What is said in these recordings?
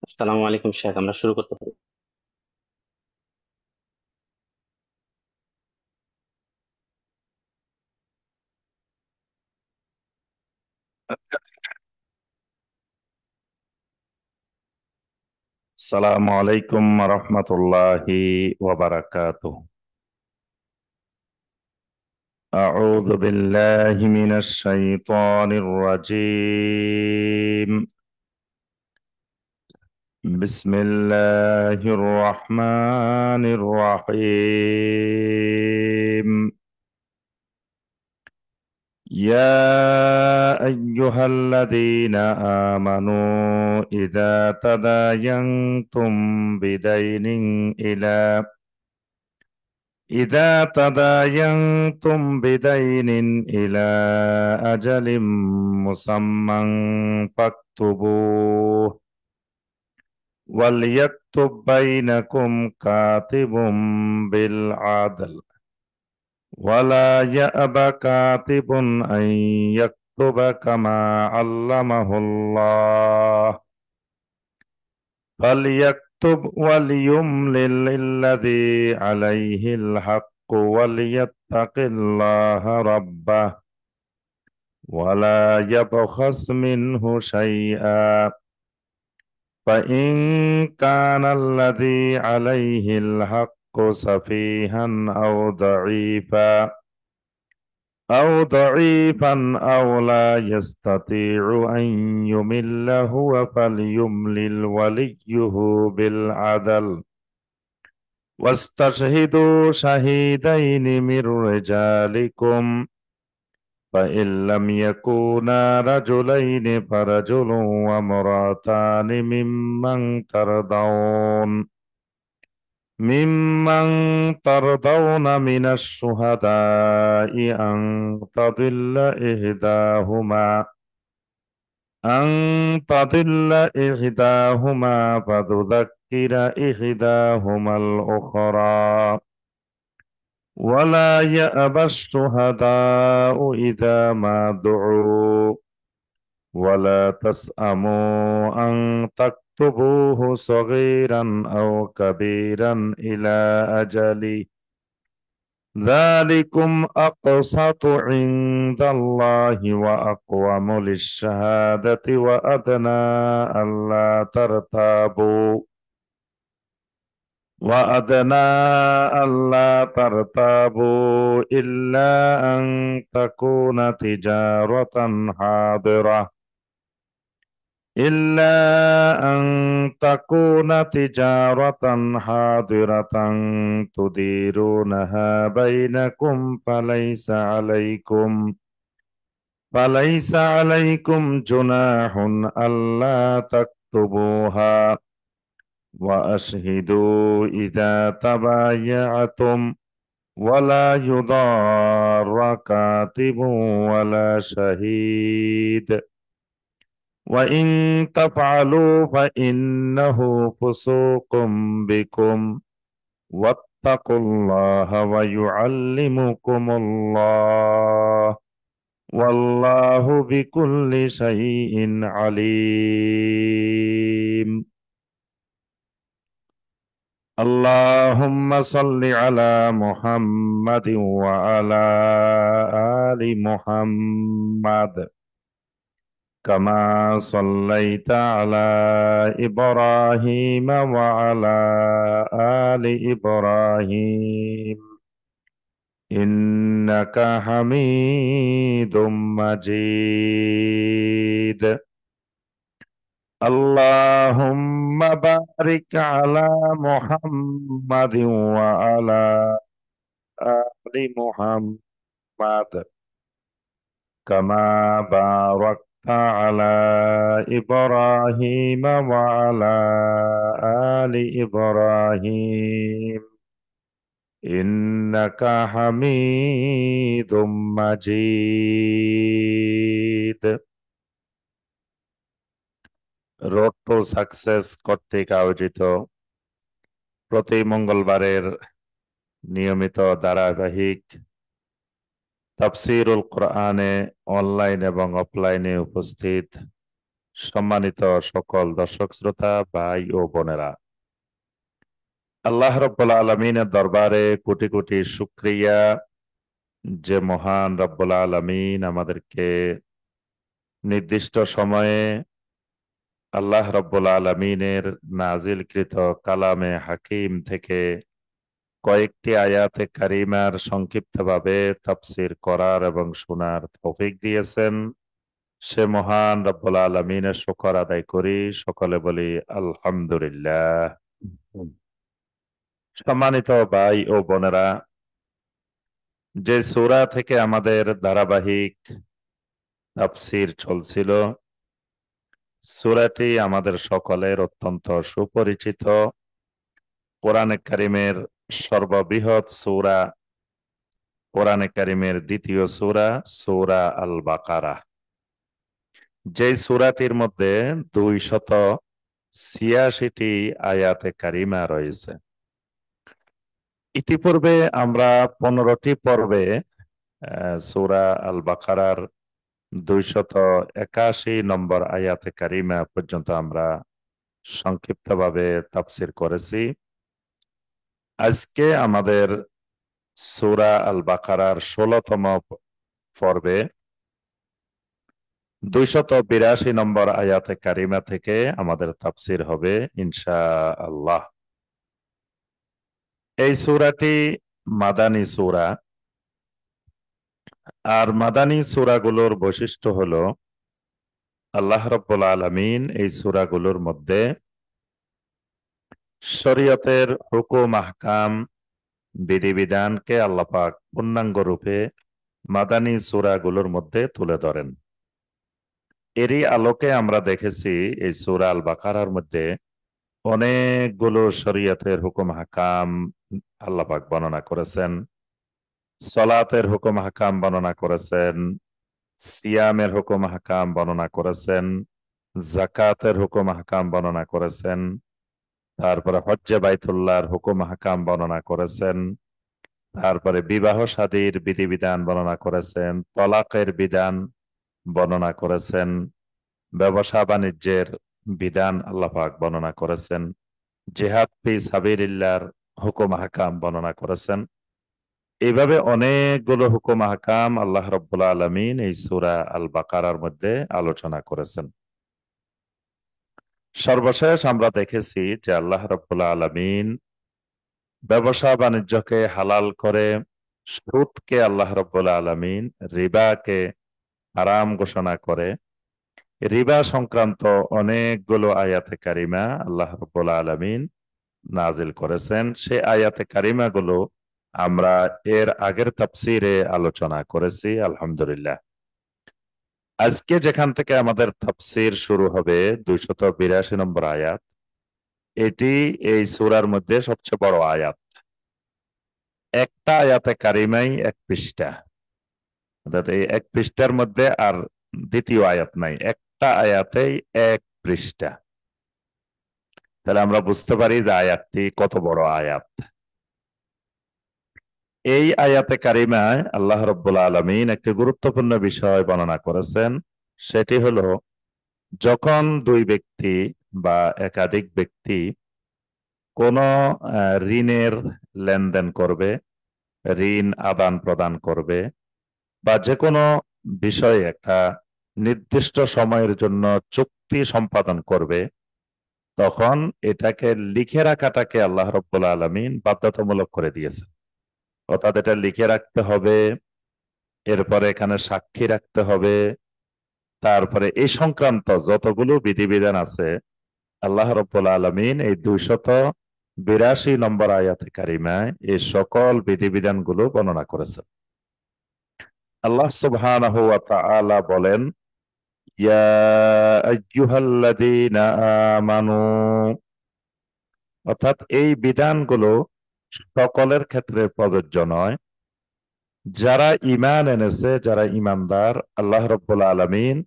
আসসালামু আলাইকুম শেখ, আমরা শুরু করতে পারি। السلام عليكم ورحمة الله وبركاته. أعوذ بالله من الشيطان الرجيم. بسم الله الرحمن الرحيم. يا أيها الذين آمنوا إذا تداينتم بدين إلى أجل مسمى فاكتبوه وليكتب بينكم كاتب بالعدل ولا يأب كاتب أن يكتب كما علمه الله فليكتب وليملل الذي عليه الحق وليتق الله ربه ولا يبخس منه شيئا فإن كان الذي عليه الحق سفيها أو ضعيفا أو لا يستطيع أن يمل هو فليملل وليه بالعدل واستشهدوا شهيدين من رجالكم فإن لم يكونا رجلين فرجل وامرأتان ممن ترضون من الشهداء أن تضل إحداهما فتذكر إحداهما الأخرى ولا يأبى الشهداء إذا ما دعوا ولا تسأموا أن تكتبوه صغيرا أو كبيرا إلى أجله ذلكم أقسط عند الله وأقوم للشهادة وأدنى ألا ترتابوا إلا أن تكون تجارة حاضرة تديرونها بينكم فليس عليكم جناح ألا تكتبوها وأشهدوا إذا تبايعتم ولا يضار كاتب ولا شهيد وإن تفعلوا فإنه فسوق بكم واتقوا الله ويعلمكم الله والله بكل شيء عليم. اللهم صل على محمد وعلى آل محمد كما صليت على إبراهيم وعلى آل إبراهيم إنك حميد مجيد. اللهم بارك على محمد وعلى آل محمد كما باركت على إبراهيم وعلى آل إبراهيم إنك حميد مجيد. রোড টু সাকসেস কর্তৃক আয়োজিত প্রতি মঙ্গলবারের নিয়মিত ধারাবাহিক তাফসীরুল কোরআনে অনলাইন এবং অফলাইনে উপস্থিত সম্মানিত সকল দর্শক শ্রোতা ভাই ও বোনেরা, আল্লাহ রাব্বুল আলামিনের দরবারে কোটি কোটি শুকরিয়া যে মহান রাব্বুল আলামিন আমাদেরকে নির্দিষ্ট সময়ে আল্লাহ রাব্বুল আলামিনের নাজিলকৃত কালামে হাকিম থেকে কয়েকটি আয়াতে কারিমার সংক্ষিপ্তভাবে তাফসীর করার এবং শোনার তৌফিক দিয়েছেন। সে মহান রব্বুল আলামিনের শুকর আদায় করি, সকলে বলি আলহামদুলিল্লাহ। সম্মানিত ভাই ও বোনেরা, যে সূরা থেকে আমাদের ধারাবাহিক তাফসীর চলছিল, সূরাটি আমাদের সকলের অত্যন্ত সুপরিচিত, কোরআনে কারিমের সর্ববৃহৎ সূরা, কোরআনে কারিমের দ্বিতীয় সূরা, সূরা আল বাকারা। যে সূরাটির মধ্যে 286টি আয়াতে কারিমা রয়েছে। ইতিপূর্বে আমরা 15টি পর্বে সূরা আল বাকারার 281 নম্বর আয়াতে কারিমা পর্যন্ত আমরা সংক্ষিপ্তভাবে তাফসীর করেছি। আজকে আমাদের সূরা আল বাকারার 16তম পর্বে 282 নম্বর আয়াতে কারিমা থেকে আমাদের তাফসীর হবে ইনশাআল্লাহ। এই সূরাটি মাদানী সূরা, আর মাদানী সূরাগুলোর বৈশিষ্ট্য হলো আল্লাহ রাব্বুল আলামিন এই সূরাগুলোর মধ্যে শরীয়তের হুকুম আহকাম বিধিবিধানকে আল্লাহ পাক পূর্ণাঙ্গ রূপে মাদানী সূরাগুলোর মধ্যে তুলে ধরেন। এরই আলোকে আমরা দেখেছি এই সূরা আল বাকারার মধ্যে অনেকগুলো শরীয়তের হুকুম হাকাম আল্লাহ পাক বর্ণনা করেছেন, সলাতের হুকুম হাকাম বর্ণনা করেছেন, সিয়ামের হুকুম হাকাম বর্ণনা করেছেন, জাকাতের হুকুম হাকাম বর্ণনা করেছেন, তারপরে হজ্জে বাইতুল্লাহর হুকুম হাকাম বর্ণনা করেছেন, তারপরে বিবাহ শাদীর বিধিবিধান বর্ণনা করেছেন, তলাকের বিধান বর্ণনা করেছেন, ব্যবসা বাণিজ্যের বিধান আল্লাহ পাক বর্ণনা করেছেন, জিহাদ ফি সাবিলিল্লাহর হুকুম হাকাম বর্ণনা করেছেন। এইভাবে অনেকগুলো হুকুম হাকাম আল্লাহ রাব্বুল আলামিন এই সূরা আল বাকারার মধ্যে আলোচনা করেছেন। সর্বশেষ আমরা দেখেছি যে আল্লাহ রাব্বুল আলামিন ব্যবসা বাণিজ্যকে হালাল করে, সুদকে আল্লাহ রাব্বুল আলামিন রিবাকে হারাম ঘোষণা করে। রিবা সংক্রান্ত অনেকগুলো আয়াতে কারিমা আল্লাহ রাব্বুল আলামিন নাজিল করেছেন। সে আয়াতে কারিমাগুলো আমরা এর আগের তাফসীরে আলোচনা করেছি আলহামদুলিল্লাহ। আজকে যেখান থেকে আমাদের তাফসীর শুরু হবে 282 নম্বর আয়াত, এটি এই সূরার মধ্যে সবচেয়ে বড় আয়াত। একটা আয়াতে কারিমাই 1 পৃষ্ঠা, অর্থাৎ এই 1 পৃষ্ঠার মধ্যে আর দ্বিতীয় আয়াত নাই, একটা আয়াতেই 1 পৃষ্ঠা। তাহলে আমরা বুঝতে পারি যে আয়াতটি কত বড় আয়াত। এই আয়াতে কারিমায় আল্লাহ রাব্বুল আলামিন একটি গুরুত্বপূর্ণ বিষয় বর্ণনা করেছেন। সেটি হলো, যখন দুই ব্যক্তি বা একাধিক ব্যক্তি কোন ঋণের লেনদেন করবে, ঋণ আদান প্রদান করবে, বা যে কোনো বিষয়ে একটা নির্দিষ্ট সময়ের জন্য চুক্তি সম্পাদন করবে, তখন এটাকে লিখে রাখাটাকে আল্লাহ রাব্বুল আলামিন বাধ্যতামূলক করে দিয়েছেন। অর্থাৎ এটা লিখে রাখতে হবে, এরপরে এখানে সাক্ষী রাখতে হবে, তারপরে এই সংক্রান্ত যতগুলো বিধিবিধান আছে আল্লাহ রাব্বুল আলামিন এই 282 নম্বর আয়াতে কারিমায় এই সকল বিধিবিধানগুলো বর্ণনা করেছেন। আল্লাহ সুবহানাহু ওয়া তাআলা বলেন, ইয়া আইয়ুহাল্লাযীনা আমানু, অর্থাৎ এই বিধানগুলো সকলের ক্ষেত্রে প্রযোজ্য নয়। যারা ঈমান এনেছে, যারা ঈমানদার, আল্লাহ রাব্বুল আলামিন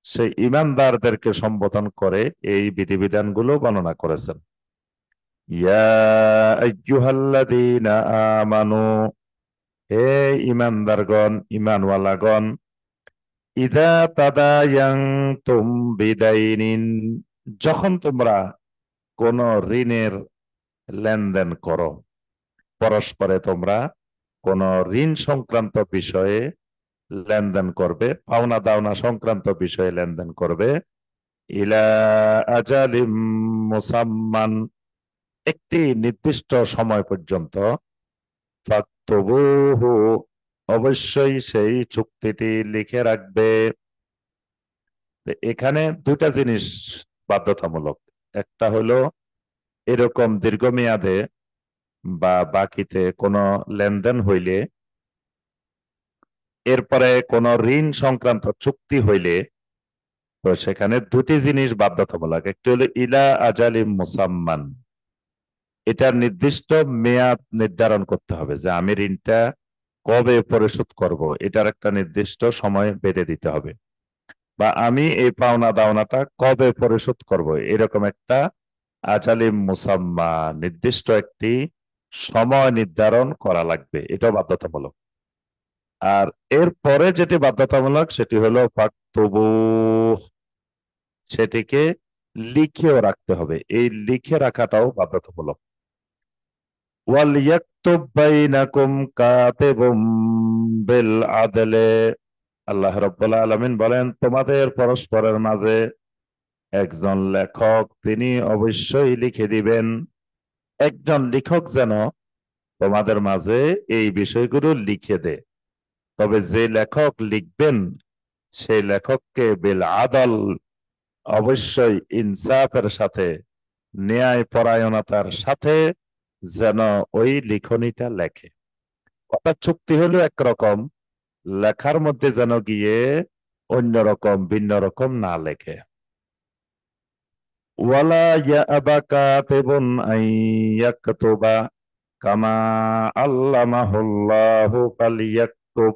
সেই ঈমানদারদেরকে সম্বোধন করে এই বিধিবিধানগুলো বর্ণনা করেছেন। ইয়া আইয়ুহাল্লাযীনা আমানু, হে ঈমানদারগণ, ঈমানওয়ালাগণ, ইদা তাদায়ানতুম বিদাইনিন, যখন তোমরা কোন ঋণের লেনদেন করো, পরস্পরে তোমরা কোন ঋণ সংক্রান্ত বিষয়ে লেনদেন করবে, পাওনা দাওনা সংক্রান্ত বিষয়ে লেনদেন করবে, ইলা আজালিম মুসাম্মান, একটি নির্দিষ্ট সময় পর্যন্ত, ফাকতুবুহু, অবশ্যই সেই চুক্তিটি লিখে রাখবে। তো এখানে দুইটা জিনিস বাধ্যতামূলক। একটা হলো এরকম দীর্ঘমেয়াদে বা বাকিতে কোনো লেনদেন হইলে, এরপরে কোনো ঋণ সংক্রান্ত চুক্তি হইলে, তো সেখানে দুটি জিনিস বাধ্যতামূলক। একটি হলো ইলা আজালিম মুসাম্মান, এটার নির্দিষ্ট মেয়াদ নির্ধারণ করতে হবে যে আমি ঋণটা কবে পরিশোধ করব, এটার একটা নির্দিষ্ট সময় বেঁধে দিতে হবে, বা আমি এই পাওনা দাওনাটা কবে পরিশোধ করব, এরকম একটা আজালিম মুসাম্মা, নির্দিষ্ট একটি সময় নির্ধারণ করা লাগবে, এটা বাধ্যতামূলক। আর এরপরে যেটি বাধ্যতামূলক সেটি হলো ফাকতুবু, সেটিকে লিখেও রাখতে হবে, এই লিখে রাখাটাও বাধ্যতামূলক। ওয়াল ইয়াকতুব বাইনাকুম কাতিবুম বিল আদলে, আল্লাহ রাব্বুল আলামিন বলেন তোমাদের পরস্পরের মাঝে একজন লেখক তিনি অবশ্যই লিখে দিবেন। একজন লেখক যেন তোমাদের মাঝে এই বিষয়গুলো লিখে দেয়। তবে যে লেখক লিখবেন সেই লেখককে বিল আদল, অবশ্যই ইনসাফের সাথে, ন্যায় পরায়ণতার সাথে যেন ওই লিখনিটা লেখে। অর্থাৎ চুক্তি হলো একরকম, লেখার মধ্যে যেন গিয়ে অন্যরকম ভিন্ন রকম না লেখে। ওয়ালা ইয়াবা কাতিবুন আন ইয়াকতুবা কামা আল্লামাহুল্লাহু ফালিয়াকতুব,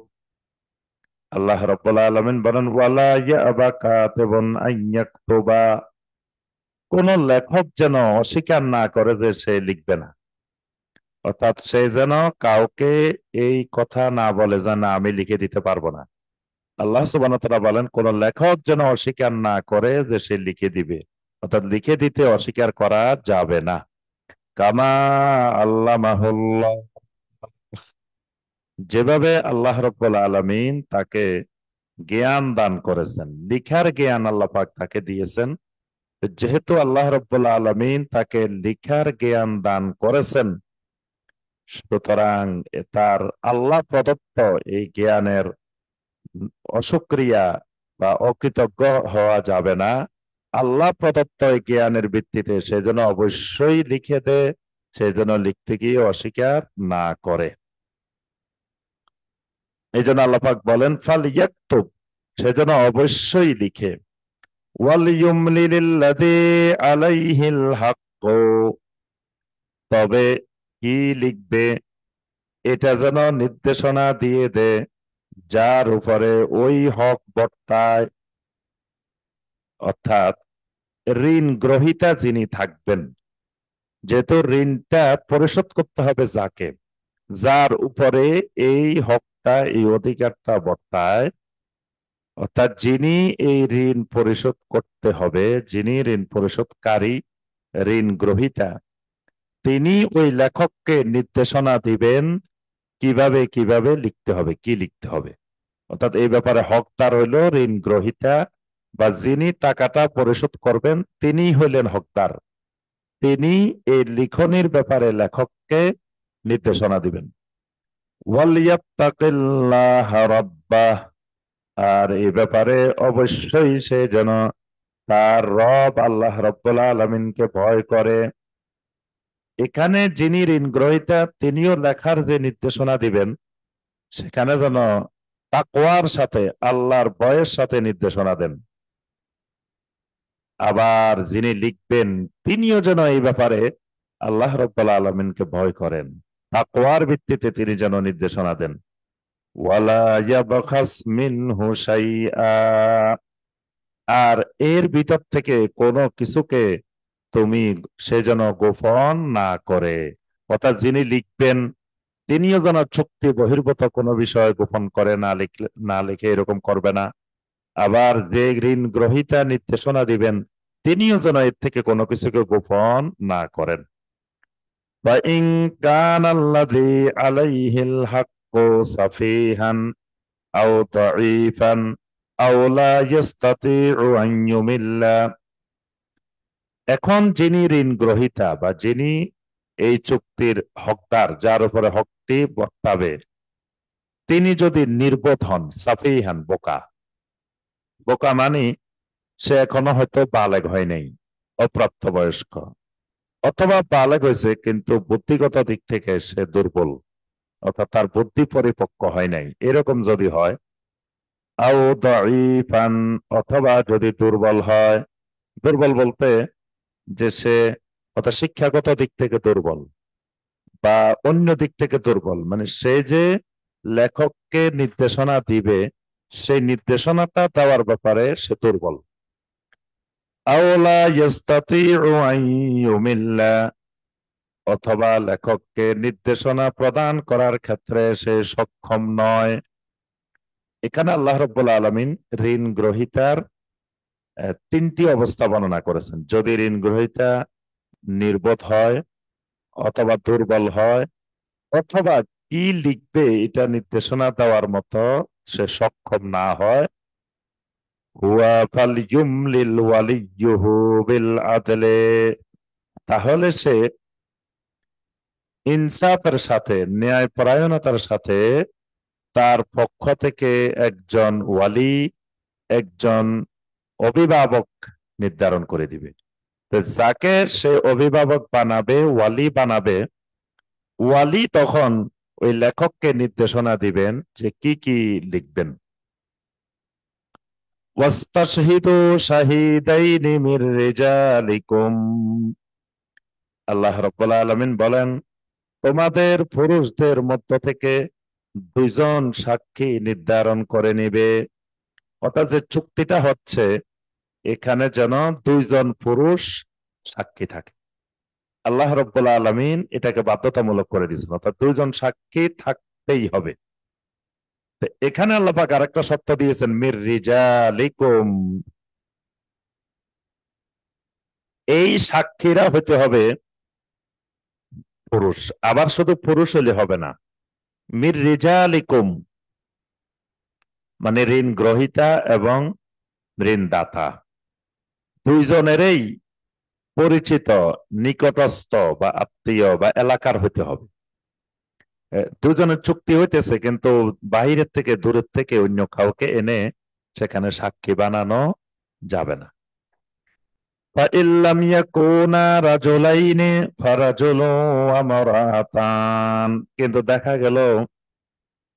আল্লাহ রাব্বুল আলামিন বলেন ওয়ালা ইয়াবা কাতিবুন আন ইয়াকতুবা, কোন লেখক যেন অস্বীকার না করে যে সে লিখবে না। অর্থাৎ সে যেন কাউকে এই কথা না বলে যে না আমি লিখে দিতে পারবো না। আল্লাহ সুবহানাহু ওয়া তাআলা বলেন কোন লেখক যেন অস্বীকার না করে যে সে লিখে দিবে, অর্থাৎ লিখে দিতে অস্বীকার করা যাবে না। কামা আল্লামাহুল্লাহ, যেভাবে আল্লাহ রাব্বুল আলামিন তাকে জ্ঞান দান করেছেন, লিখার জ্ঞান আল্লাহ পাক তাকে দিয়েছেন। যেহেতু আল্লাহ রাব্বুল আলামিন তাকে লিখার জ্ঞান দান করেছেন, সুতরাং তার আল্লাহ প্রদত্ত এই জ্ঞানের অসুক্রিয়া বা অকৃতজ্ঞ হওয়া যাবে না। আল্লাহ প্রদত্ত এই জ্ঞানের ভিত্তিতে সেজন্য অবশ্যই লিখে দেয়, সেজন্য লিখতে গিয়ে অস্বীকার না করে। এই জন্য আল্লাহ পাক বলেন ফাল ইয়াকতুব, সেজন্য অবশ্যই লিখে। ওয়াল ইউমলিলিল্লাযী আলাইহিল হাক্ক, তবে কি লিখবে এটা যেন নির্দেশনা দিয়ে দে যার উপরে ওই হক বর্তায়, অর্থাৎ ঋণ গ্রহীতা যিনি থাকবেন, যেহেতু ঋণটা পরিশোধ করতে হবে যাকে, যার উপরে এই হকটা এই অধিকারটা বর্তায়, অর্থাৎ যিনি এই ঋণ পরিশোধ করতে হবে, যিনি ঋণ পরিশোধকারী, ঋণ গ্রহীতা, তিনি ওই লেখককে নির্দেশনা দিবেন কিভাবে কিভাবে লিখতে হবে, কি লিখতে হবে। অর্থাৎ এই ব্যাপারে হকদার হইল ঋণ গ্রহীতা, বা যিনি টাকাটা পরিশোধ করবেন তিনি হইলেন হকদার। তিনি এই লিখনির ব্যাপারে লেখককে নির্দেশনা দিবেন। ওয়ালিয়াত্তাকিল্লাহ রাব্বাহ, আর এই ব্যাপারে অবশ্যই সে যেন তার রব আল্লাহ রাব্বুল আলামিনকে ভয় করে। এখানে যিনি ঋণ গ্রহীতা তিনিও লেখার যে নির্দেশনা দিবেন সেখানে যেন তাকওয়ার সাথে, আল্লাহর ভয়ের সাথে নির্দেশনা দেন। আবার যিনি লিখবেন তিনিও যেন এই ব্যাপারে আল্লাহ রাব্বুল আলামিনকে ভয় করেন, তাকওয়ার ভিত্তিতে তিনি যেন নির্দেশনা দেন। ওয়ালা ইয়াবখাস মিনহু শাইআ, আর এর ভিতর থেকে কোনো কিছুকে তুমি সে যেন গোপন না করে। অর্থাৎ যিনি লিখবেন তিনিও যেন চুক্তি বহির্ভূত কোনো বিষয় গোপন করে না, লিখে এরকম করবে না। আবার যে ঋণ গ্রহীতা নির্দেশনা দিবেন তিনিও যেন এর থেকে কোনো কিছুকে গোপন না করেন। وَإِنْ كَانَ الَّذِي عَلَيْهِ الْحَقُّ سَفِيهًا أَوْ ضَعِيفًا أَوْ لَا يَسْتَطِيعُ أَنْ يُمِلَّ। এখন যিনি ঋণ গ্রহীতা বা যিনি এই চুক্তির হকদার, যার উপরে হকটি বর্তাবে, তিনি যদি নির্বোধ হন, সাফিহান, বোকা। বোকা মানে সে এখনো হয়তো বালেগ হয় নাই, অপ্রাপ্তবয়স্ক, অথবা বালেগ হয়েছে কিন্তু বুদ্ধিগত দিক থেকে সে দুর্বল, অর্থাৎ তার বুদ্ধি পরিপক্ক হয় নাই, এরকম যদি হয়, আও দাঈফান, অথবা যদি দুর্বল হয়, দুর্বল বলতে যে সে অর্থাৎ শিক্ষাগত দিক থেকে দুর্বল বা অন্য দিক থেকে দুর্বল, মানে সে যে লেখককে নির্দেশনা দিবে সেই নির্দেশনাটা দেওয়ার ব্যাপারে সে দুর্বল। আওলা ইয়াস্তাতিউ আন ইউমিল্লা, অথবা লেখককে নির্দেশনা প্রদান করার ক্ষেত্রে সে সক্ষম নয়। এখানে আল্লাহ রাব্বুল আলামিন ঋণ গ্রহীতার তিনটি অবস্থা বর্ণনা করেছেন। যদি ঋণ গ্রহীতা নির্বোধ হয়, অথবা দুর্বল হয়, অথবা কি লিখবে এটা নির্দেশনা দেওয়ার মতো সে সক্ষম না হয়, হুয়া ফালইউমলিল ওয়ালিয়্যুহু বিল আদলে, তাহলে সে ইনসাফের সাথে, ন্যায়পরায়ণতার সাথে তার পক্ষ থেকে একজন ওয়ালি, একজন অভিভাবক নির্ধারণ করে দিবে। তো যাকে সে অভিভাবক বানাবে, ওয়ালি বানাবে, ওয়ালি তখন ওই লেখককে নির্দেশনা দিবেন যে কি কি লিখবেন। ওয়াস্তাশহিদু শাহিদাইনি মির রিজালিকুম, আল্লাহ রাব্বুল আলামিন বলেন, তোমাদের পুরুষদের মধ্য থেকে দুইজন সাক্ষী নির্ধারণ করে নিবে। অর্থাৎ যে চুক্তিটা হচ্ছে এখানে যেন দুইজন পুরুষ সাক্ষী থাকে। আল্লাহ রাব্বুল আলামিন এটাকে বাধ্যতামূলক করে দিয়েছেন, অর্থাৎ দুইজন সাক্ষী থাকতেই হবে। তো এখানে আল্লাহ পাক আরেকটা শর্ত দিয়েছেন, মির রিজালিকুম, এই সাক্ষীরা হতে হবে পুরুষ। আবার শুধু পুরুষ হলে হবে না, মির রিজালিকুম মানে ঋণ গ্রহীতা এবং ঋণদাতা দুইজনেরই পরিচিত, নিকটস্থ বা আত্মীয় বা এলাকার হতে হবে। দুজনের চুক্তি হইতেছে কিন্তু বাহিরের থেকে, দূরের থেকে অন্য কাউকে এনে সেখানে সাক্ষী বানানো যাবে না। فَإِنْ لَمْ يَكُونَا رَجُلَيْنِ فَرَجُلٌ وَامْرَأَتَانِ, কিন্তু দেখা গেল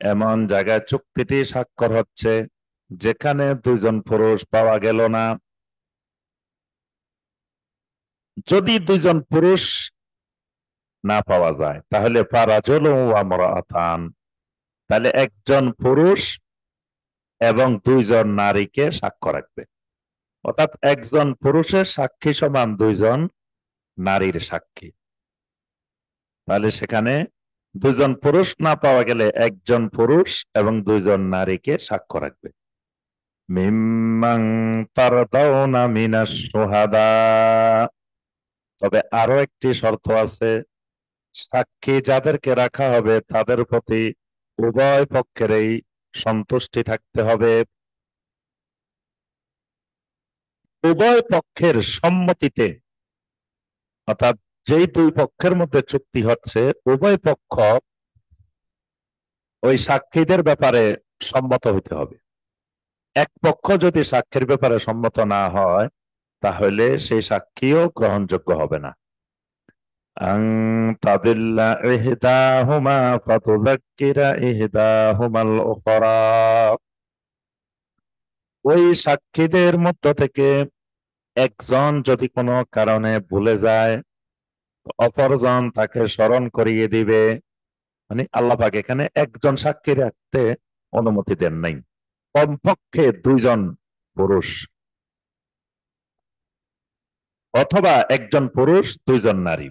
এমন জায়গায় চুক্তিটি স্বাক্ষর হচ্ছে যেখানে দুইজন পুরুষ পাওয়া গেল না। যদি দুইজন পুরুষ না পাওয়া যায় তাহলে ফারাজুলুন ওয়া ইমরাআতান, তাহলে একজন পুরুষ এবং দুইজন নারীকে সাক্ষ্য রাখবে। অর্থাৎ একজন পুরুষের সাক্ষী সমান দুইজন নারীর সাক্ষী। তাহলে সেখানে দুজন পুরুষ না পাওয়া গেলে একজন পুরুষ এবং দুইজন নারীকে সাক্ষ্য রাখবে। মিম্মান তারদাউনা মিনাশ শুহাদা, তবে আরো একটি শর্ত আছে, সাক্ষী যাদেরকে রাখা হবে তাদের প্রতি উভয় পক্ষেরই সন্তুষ্টি থাকতে হবে, উভয় পক্ষের সম্মতিতে। অর্থাৎ যেই দুই পক্ষের মধ্যে চুক্তি হচ্ছে উভয় পক্ষ ওই সাক্ষীদের ব্যাপারে সম্মত হতে হবে। এক পক্ষ যদি সাক্ষীর ব্যাপারে সম্মত না হয় তাহলে সেই সাক্ষীও গ্রহণযোগ্য হবে না। আন তাদিল্লা ইহদাহুমা ফাতুযাক্কিরা ইহদাহুমাল উখরা, ওই সাক্ষীদের মধ্য থেকে একজন যদি কোনো কারণে ভুলে যায়, অপরজন তাকে স্মরণ করিয়ে দিবে। মানে আল্লাহ পাক এখানে একজন সাক্ষী রাখতে অনুমতি দেন নাই, কমপক্ষে দুইজন পুরুষ অথবা একজন পুরুষ দুইজন নারী।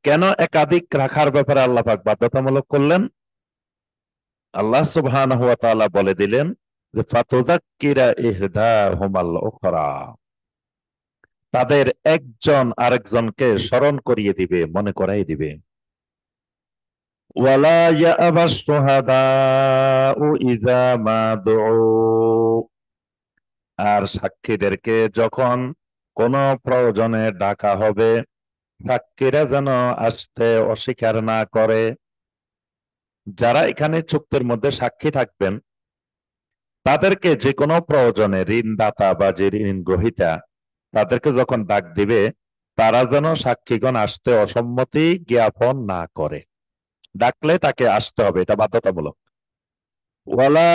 কেন একাধিক রাখার ব্যাপারে আল্লাহ পাক বাধ্যতামূলক করলেন? আল্লাহ সুবহানাহু ওয়া তাআলা বলে দিলেন, যে ফাতুযাক্কিরা ইহদাহুমাল উখরা, তাদের একজন আরেকজনকে স্মরণ করিয়ে দিবে, মনে করাই দিবে। ওয়ালা ইয়াবাস শুহাদাউ ইযা মা দুউ, আর সাক্ষীদেরকে যখন কোন প্রয়োজনে ডাকা হবে, সাক্ষীরা যেন আসতে অস্বীকার না করে। যারা এখানে চুক্তির মধ্যে সাক্ষী থাকবেন, তাদেরকে যে কোনো প্রয়োজনে ঋণদাতা বা যে ঋণ গ্রহীতা, তাদেরকে যখন ডাক দিবে, তারা যেন সাক্ষীগণ আসতে অসম্মতি জ্ঞাপন না করে। ডাকলে তাকে আসতে হবে, এটা বাধ্যতামূলক। ওয়ালা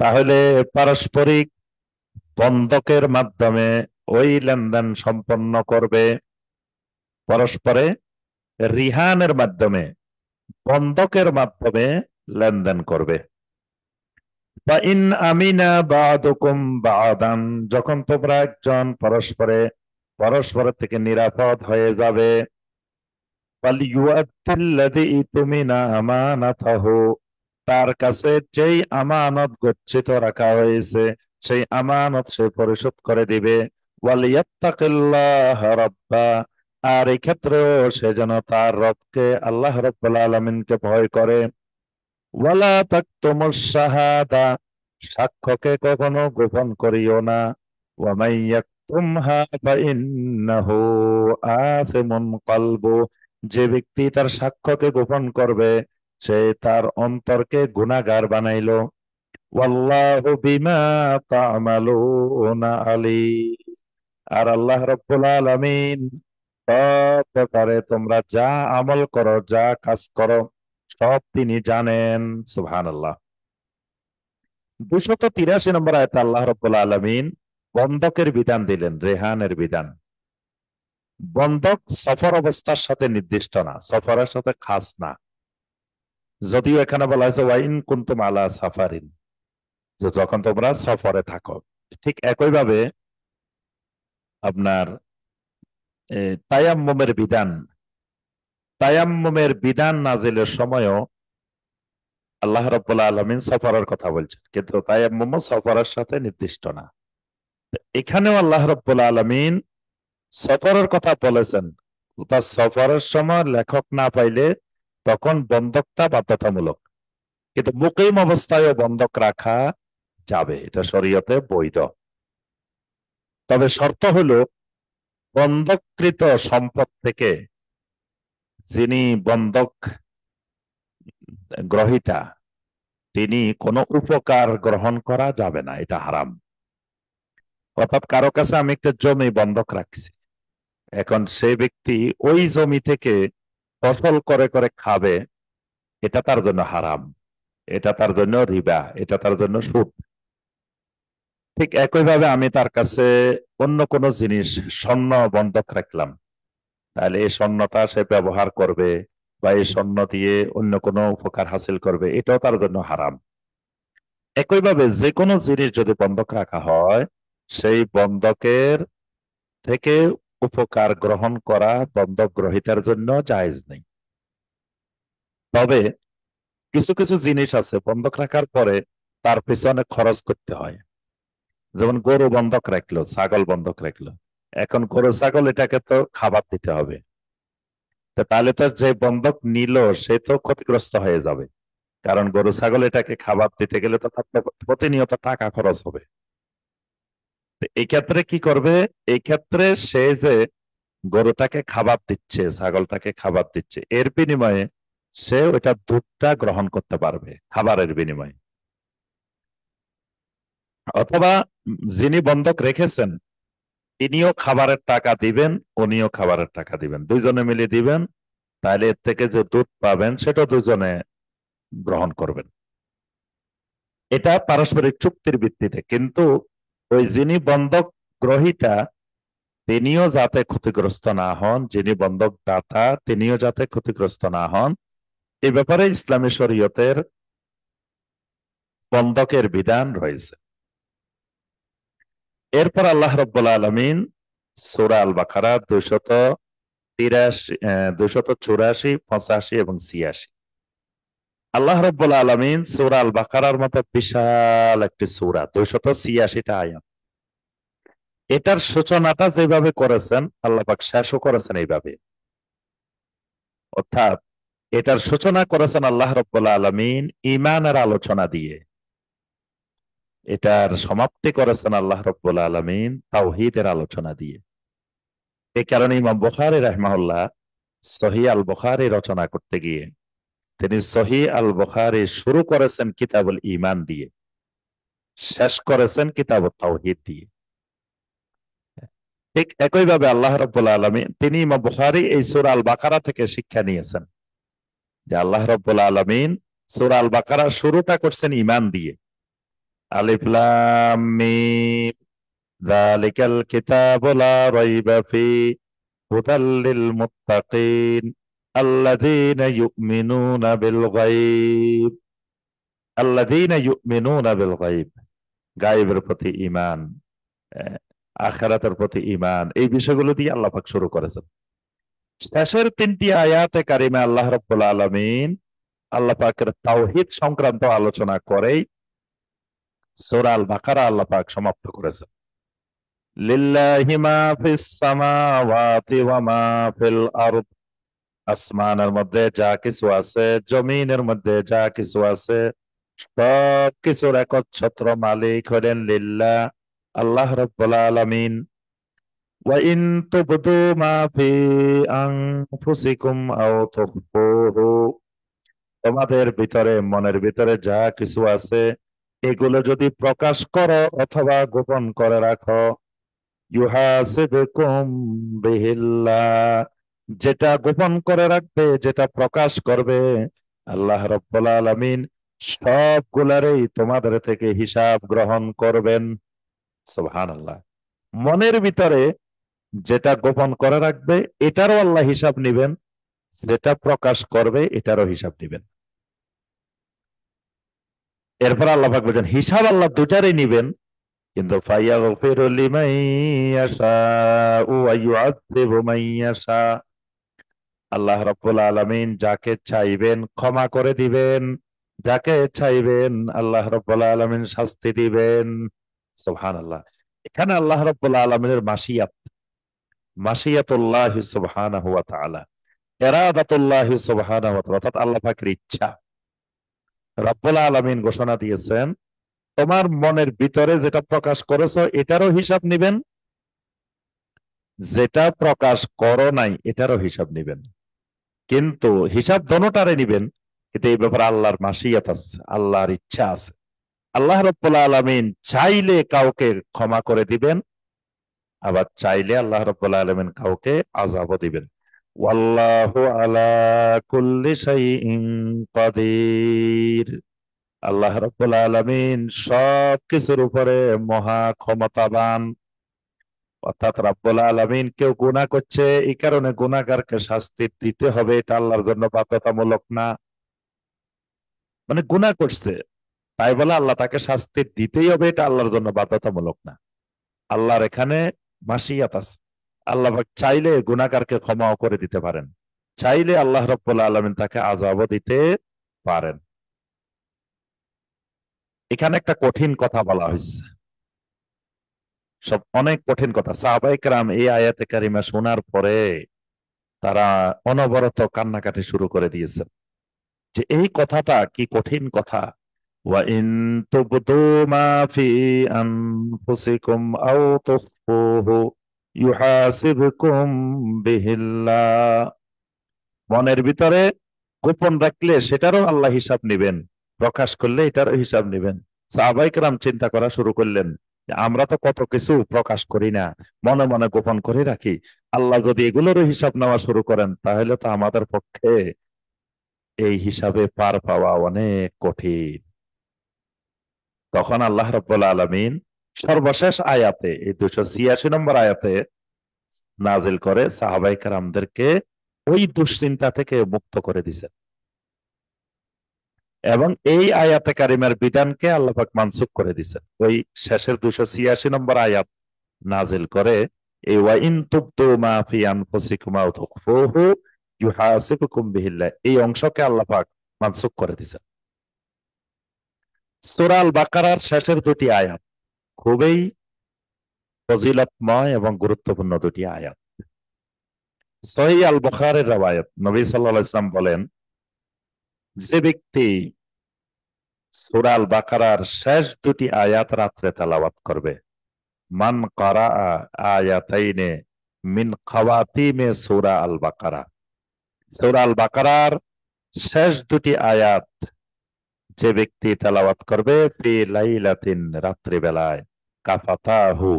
তাহলে পারস্পরিক বন্ধকের মাধ্যমে ওই লেনদেন সম্পন্ন করবে, পরস্পরে রিহানের মাধ্যমে, বন্ধকের মাধ্যমে লেনদেন করবে। ফাইন আমিনা বাদুকুম বাদান, যখন তোমরা একজন পরস্পরের থেকে নিরাপদ হয়ে যাবে, ফালিয়ুআদ্দিল্লাযী তুমিনা আমানাতাহু, তার কাছে যেই আমানত গচ্ছিত রাখা হয়েছে সেই আমানত সে পরিশোধ করে দিবে। ওয়ালিয়াত্তাকিল্লাহ রাব্বা, আর এই ক্ষেত্রেও সে যেন তার রবকে আল্লাহ রাব্বুল আলামিনকে ভয় করে। ওয়ালা তাকতুমুশ শাহাদা, সাক্ষ্যকে কখনো গোপন করিও না। ওয়া মান ইয়াকতুমহা ফাইন্নাহু আযিমুন কলবু, যে ব্যক্তি তার সাক্ষ্যকে গোপন করবে সে তার অন্তরকে গুনাহগার বানাইলো। ওয়াল্লাহু বিমা তা'মালুনা আলীম, আর আল্লাহ রাব্বুল আলামিন সব ব্যাপারে তোমরা যা আমল করো, যা কাজ করো, সব তিনি জানেন। সুবহানাল্লাহ। 283 নম্বর আয়াতে আল্লাহ রাব্বুল আলামিন বন্ধকের বিধান দিলেন, রেহানের বিধান। বন্ধক সফর অবস্থার সাথে নির্দিষ্ট না, সফরের সাথে খাস না। যদিও এখানে বলা হয়েছে ওয়াইন কুনতুম আলা সাফারিন, যে যখন তোমরা সফরে থাকো। ঠিক একইভাবে আপনার তায়াম্মুমের বিধান নাজিলের সময়ও আল্লাহ রাব্বুল আলামিন সফরের কথা বলছেন, কিন্তু তায়াম্মুম সফরের সাথে নির্দিষ্ট না। এখানেও আল্লাহ রাব্বুল আলামিন সফরের কথা বলেছেন। তার সফরের সময় লেখক না পাইলে তখন বন্ধকটা বাধ্যতামূলক, কিন্তু মুকিম অবস্থায়ও বন্ধক রাখা যাবে, এটা শরীয়তে বৈধ। তবে শর্ত হলো বন্ধককৃত সম্পদ থেকে যিনি বন্ধক গ্রহীতা তিনি কোনো উপকার গ্রহণ করা যাবে না, এটা হারাম। অর্থাৎ কারো কাছে আমি একটা জমি বন্ধক রাখছি, এখন সেই ব্যক্তি ওই জমি থেকে ফসল করে করে খাবে, এটা তার জন্য হারাম, এটা তার জন্য রিবা, এটা তার জন্য সুদ। ঠিক একইভাবে আমি তার কাছে অন্য কোনো জিনিস, স্বর্ণ বন্ধক রাখলাম, তাহলে এই স্বর্ণটা সে ব্যবহার করবে বা এই স্বর্ণ দিয়ে অন্য কোনো উপকার হাসিল করবে, এটাও তার জন্য হারাম। একইভাবে যে কোনো জিনিস যদি বন্ধক রাখা হয়, সেই বন্ধকের থেকে উপকার গ্রহণ করা বন্ধক গ্রহীতার জন্য জায়েজ নেই। তবে কিছু কিছু জিনিস আছে বন্ধক রাখার পরে তার পিছনে খরচ করতে হয়। যেমন গরু বন্ধক রাখলো, ছাগল বন্ধক রাখলো, এখন গরু ছাগল এটাকে তো খাবার দিতে হবে, তাহলে তো যে বন্ধক নিল সে তো ক্ষতিগ্রস্ত হয়ে যাবে, কারণ গরু ছাগল এটাকে খাবার দিতে গেলে তো তার প্রতিনিয়ত টাকা খরচ হবে। এই ক্ষেত্রে কি করবে? এই ক্ষেত্রে সে যে গরুটাকে খাবার দিচ্ছে, ছাগলটাকে খাবার দিচ্ছে, এর বিনিময়ে সে ওইটা দুধটা গ্রহণ করতে পারবে খাবারের বিনিময়ে। অথবা যিনি বন্ধক রেখেছেন তিনিও খাবারের টাকা দিবেন, উনিও খাবারের টাকা দিবেন, দুইজনে মিলে দিবেন, তাহলে এর থেকে যে দুধ পাবেন সেটা দুজনে গ্রহণ করবেন। এটা পারস্পরিক চুক্তির ভিত্তিতে, কিন্তু ওই যিনি বন্ধক গ্রহীতা তিনিও যাতে ক্ষতিগ্রস্ত না হন, যিনি বন্ধক দাতা তিনিও যাতে ক্ষতিগ্রস্ত না হন, এ ব্যাপারে ইসলামী শরীয়তের বন্ধকের বিধান রয়েছে। এরপর আল্লাহ রাব্বুল আলামিন সূরা আল বাকারা 283, 284, 85 এবং 86, আল্লাহ রাব্বুল আলামিন সূরা আল বাকারার মতো বিশাল একটি সূরা, 286টা আয়াত, এটার সূচনাটা যেভাবে করেছেন আল্লাহ পাক শেষও করেছেন এইভাবে। অর্থাৎ এটার সূচনা করেছেন আল্লাহ রাব্বুল আলামিন ঈমানের আলোচনা দিয়ে, এটার সমাপ্তি করেছেন আল্লাহ রাব্বুল আলামিন তাওহীদের আলোচনা দিয়ে। এই কারণে ইমাম বুখারী রাহিমাহুল্লাহ সহিহ আল বুখারী রচনা করতে গিয়ে তিনি সহিহ আল বুখারী শুরু করেছেন কিতাবুল ঈমান দিয়ে, শেষ করেছেন কিতাবুত তাওহীদ দিয়ে। ঠিক একইভাবে আল্লাহ রাব্বুল আলামিন তিনি ইমাম বুখারী এই সূরা আল বাকারা থেকে শিক্ষা নিয়েছেন যে আল্লাহ রাব্বুল আলামিন সূরা আল বাকারা শুরুটা করছেন ঈমান দিয়ে, আলিফ লাম মিম যালিকাল কিতাবু লা রাইবা ফি হুদাল লিল মুত্তাকিন আল্লাযীনা ইউমিনুনা বিল গায়ব। আল্লাযীনা ইউমিনুনা বিল গায়ব, গায়েবের প্রতি ঈমান, আহ, আখিরাতের প্রতি ঈমান, এই বিষয়গুলো দিয়ে আল্লাহ পাক শুরু করেছেন। শেষের তিনটি আয়াতে কারিমে আল্লাহ রাব্বুল আলামিন আল্লাহ পাকের তাওহীদ সংক্রান্ত আলোচনা করেই সূরা আল বাকারা আল্লাহ পাক সমাপ্ত করেছেন। লিল্লাহি মা ফিস সামাওয়াতি ওয়া মা ফিল আরদ, আসমানের মধ্যে যা কিছু আছে, জমিনের মধ্যে যা কিছু আছে, সব কিছুর একচ্ছত্র মালিক হলেন লিল্লাহ, আল্লাহ রাব্বুল আলামিন। ওয়া ইন তুবদু মা ফি আনফুসিকুম আও তুখফুহু, তোমাদের ভিতরে, মনের ভিতরে যা কিছু আছে এগুলো যদি প্রকাশ করো অথবা গোপন করে রাখো, ইউহাসিবুকুম বিহিল্লাহ, যেটা গোপন করে রাখবে, যেটা প্রকাশ করবে, আল্লাহ রাব্বুল আলামিন সবগুলারই তোমাদের থেকে হিসাব গ্রহণ করবেন। সুবহানাল্লাহ। মনের ভিতরে যেটা গোপন করে রাখবে এটারও আল্লাহ হিসাব নিবেন, যেটা প্রকাশ করবে এটারও হিসাব নিবেন। এরপর আল্লাহ পাক বলেন হিসাব আল্লাহ দুটারই নিবেন, কিন্তু ফায়াগফিরু লিমান ইয়াশাউ ওয়া ইউআযযিবু মান ইয়াশা, আল্লাহ রাব্বুল আলামিন যাকে চাইবেন ক্ষমা করে দিবেন, যাকে চাইবেন আল্লাহ রাব্বুল আলামিন শাস্তি দিবেন। সুবহানাল্লাহ। এখানে আল্লাহ রাব্বুল আলামিনের মাশিয়াত, মাশিয়াতুল্লাহি সুবহানাহু ওয়া তাআলা, ইরাদাতুল্লাহি সুবহানাহু ওয়া তাআলা, অর্থাৎ আল্লাহ পাকের ইচ্ছা। রাব্বুল আলামিন ঘোষণা দিয়েছেন তোমার মনের ভিতরে যেটা প্রকাশ করেছো এটারও হিসাব নিবেন, যেটা প্রকাশ করো নাই এটারও হিসাব নিবেন। কিন্তু হিসাব দোনোটারে নিবেন, কিন্তু এই ব্যাপারে আল্লাহর মাশিয়াত আছে, আল্লাহর ইচ্ছা আছে। আল্লাহ রাব্বুল আলামিন চাইলে কাউকে ক্ষমা করে দিবেন, আবার চাইলে আল্লাহ রাব্বুল আলামিন কাউকে আযাবও দিবেন। ওয়াল্লাহু আলা কুল্লি শাইইন কাদির, আল্লাহ রাব্বুল আলামিন সব কিছুর উপরে মহা ক্ষমতাবান। অর্থাৎ রাব্বুল আলামিন কেউ গুনাহ করছে এই কারণে গুনাহগারকে শাস্তি দিতে হবে এটা আল্লাহর জন্য বাধ্যতামূলক না। মানে গুনাহ করছে তাই বলে আল্লাহ তাকে শাস্তি দিতেই হবে এটা আল্লাহর জন্য বাধ্যতামূলক না। আল্লাহর এখানে মাশিয়াত আছে, আল্লাহ পাক চাইলে গুনাহগারকে ক্ষমাও করে দিতে পারেন, চাইলে আল্লাহ রাব্বুল আলামিন তাকে আযাবও দিতে পারেন। এখানে একটা কঠিন কথা বলা হয়েছে, সব অনেক কঠিন কথা। সাহাবায়ে কেরাম এই আয়াতে কারিমা শোনার পরে তারা অনবরত কান্নাকাটি শুরু করে দিয়েছেন যে এই কথাটা কি কঠিন কথা। ওয়া ইন তুবদু মা ফি আনফুসিকুম আও তুখফুহু ইউহাসিবকুম বিহিল্লাহ, মনের ভিতরে গোপন রাখলে সেটারও আল্লাহ হিসাব নেবেন, প্রকাশ করলে এটারও হিসাব নেবেন। সাহাবায়ে কেরাম চিন্তা করা শুরু করলেন যে আমরা তো কত কিছু প্রকাশ করি না, মনে মনে গোপন করে রাখি, আল্লাহ যদি এগুলোরও হিসাব নেওয়া শুরু করেন তাহলে তো আমাদের পক্ষে এই হিসাবে পার পাওয়া অনেক কঠিন। তখন আল্লাহ রাব্বুল আলামিন সর্বশেষ আয়াতে, এই 286 নম্বর আয়াতে নাজিল করে সাহাবায়ে কেরামদেরকে ওই দুশ্চিন্তা থেকে মুক্ত করে দিয়েছেন। এবং এই আয়াতে কারিমার বিধানকে আল্লাহ পাক মানসুখ করে দিয়েছেন। ওই শেষের 286 নম্বর আয়াত নাজিল করে এই ওয়া ইন তুবদু মা ফি আনফুসিকুম আও তুখফুহু ইউহাসিবকুম বিহিল্লাহ, এই অংশকে আল্লাহ পাক মানসুখ করে দিয়েছেন। সূরা আল বাকারার শেষের দুটি আয়াত খুবই ফজিলতময় এবং গুরুত্বপূর্ণ দুটি আয়াত। সহিহ আল বুখারীর রওয়ায়াত, নবী সাল্লাল্লাহু আলাইহি ওয়াসাল্লাম বলেন যে ব্যক্তি সূরা আল বাকারার শেষ দুটি আয়াত রাত্রে তেলাওয়াত করবে, মান কারাআ আয়াতাইনে মিন খাওয়াতিমে সূরা আল বাকারা, সূরা আল বাকারার শেষ দুটি আয়াত যে ব্যক্তি তেলাওয়াত করবে ফি লাইলাতিন, রাত্রি বেলায়, কাফাতাহু,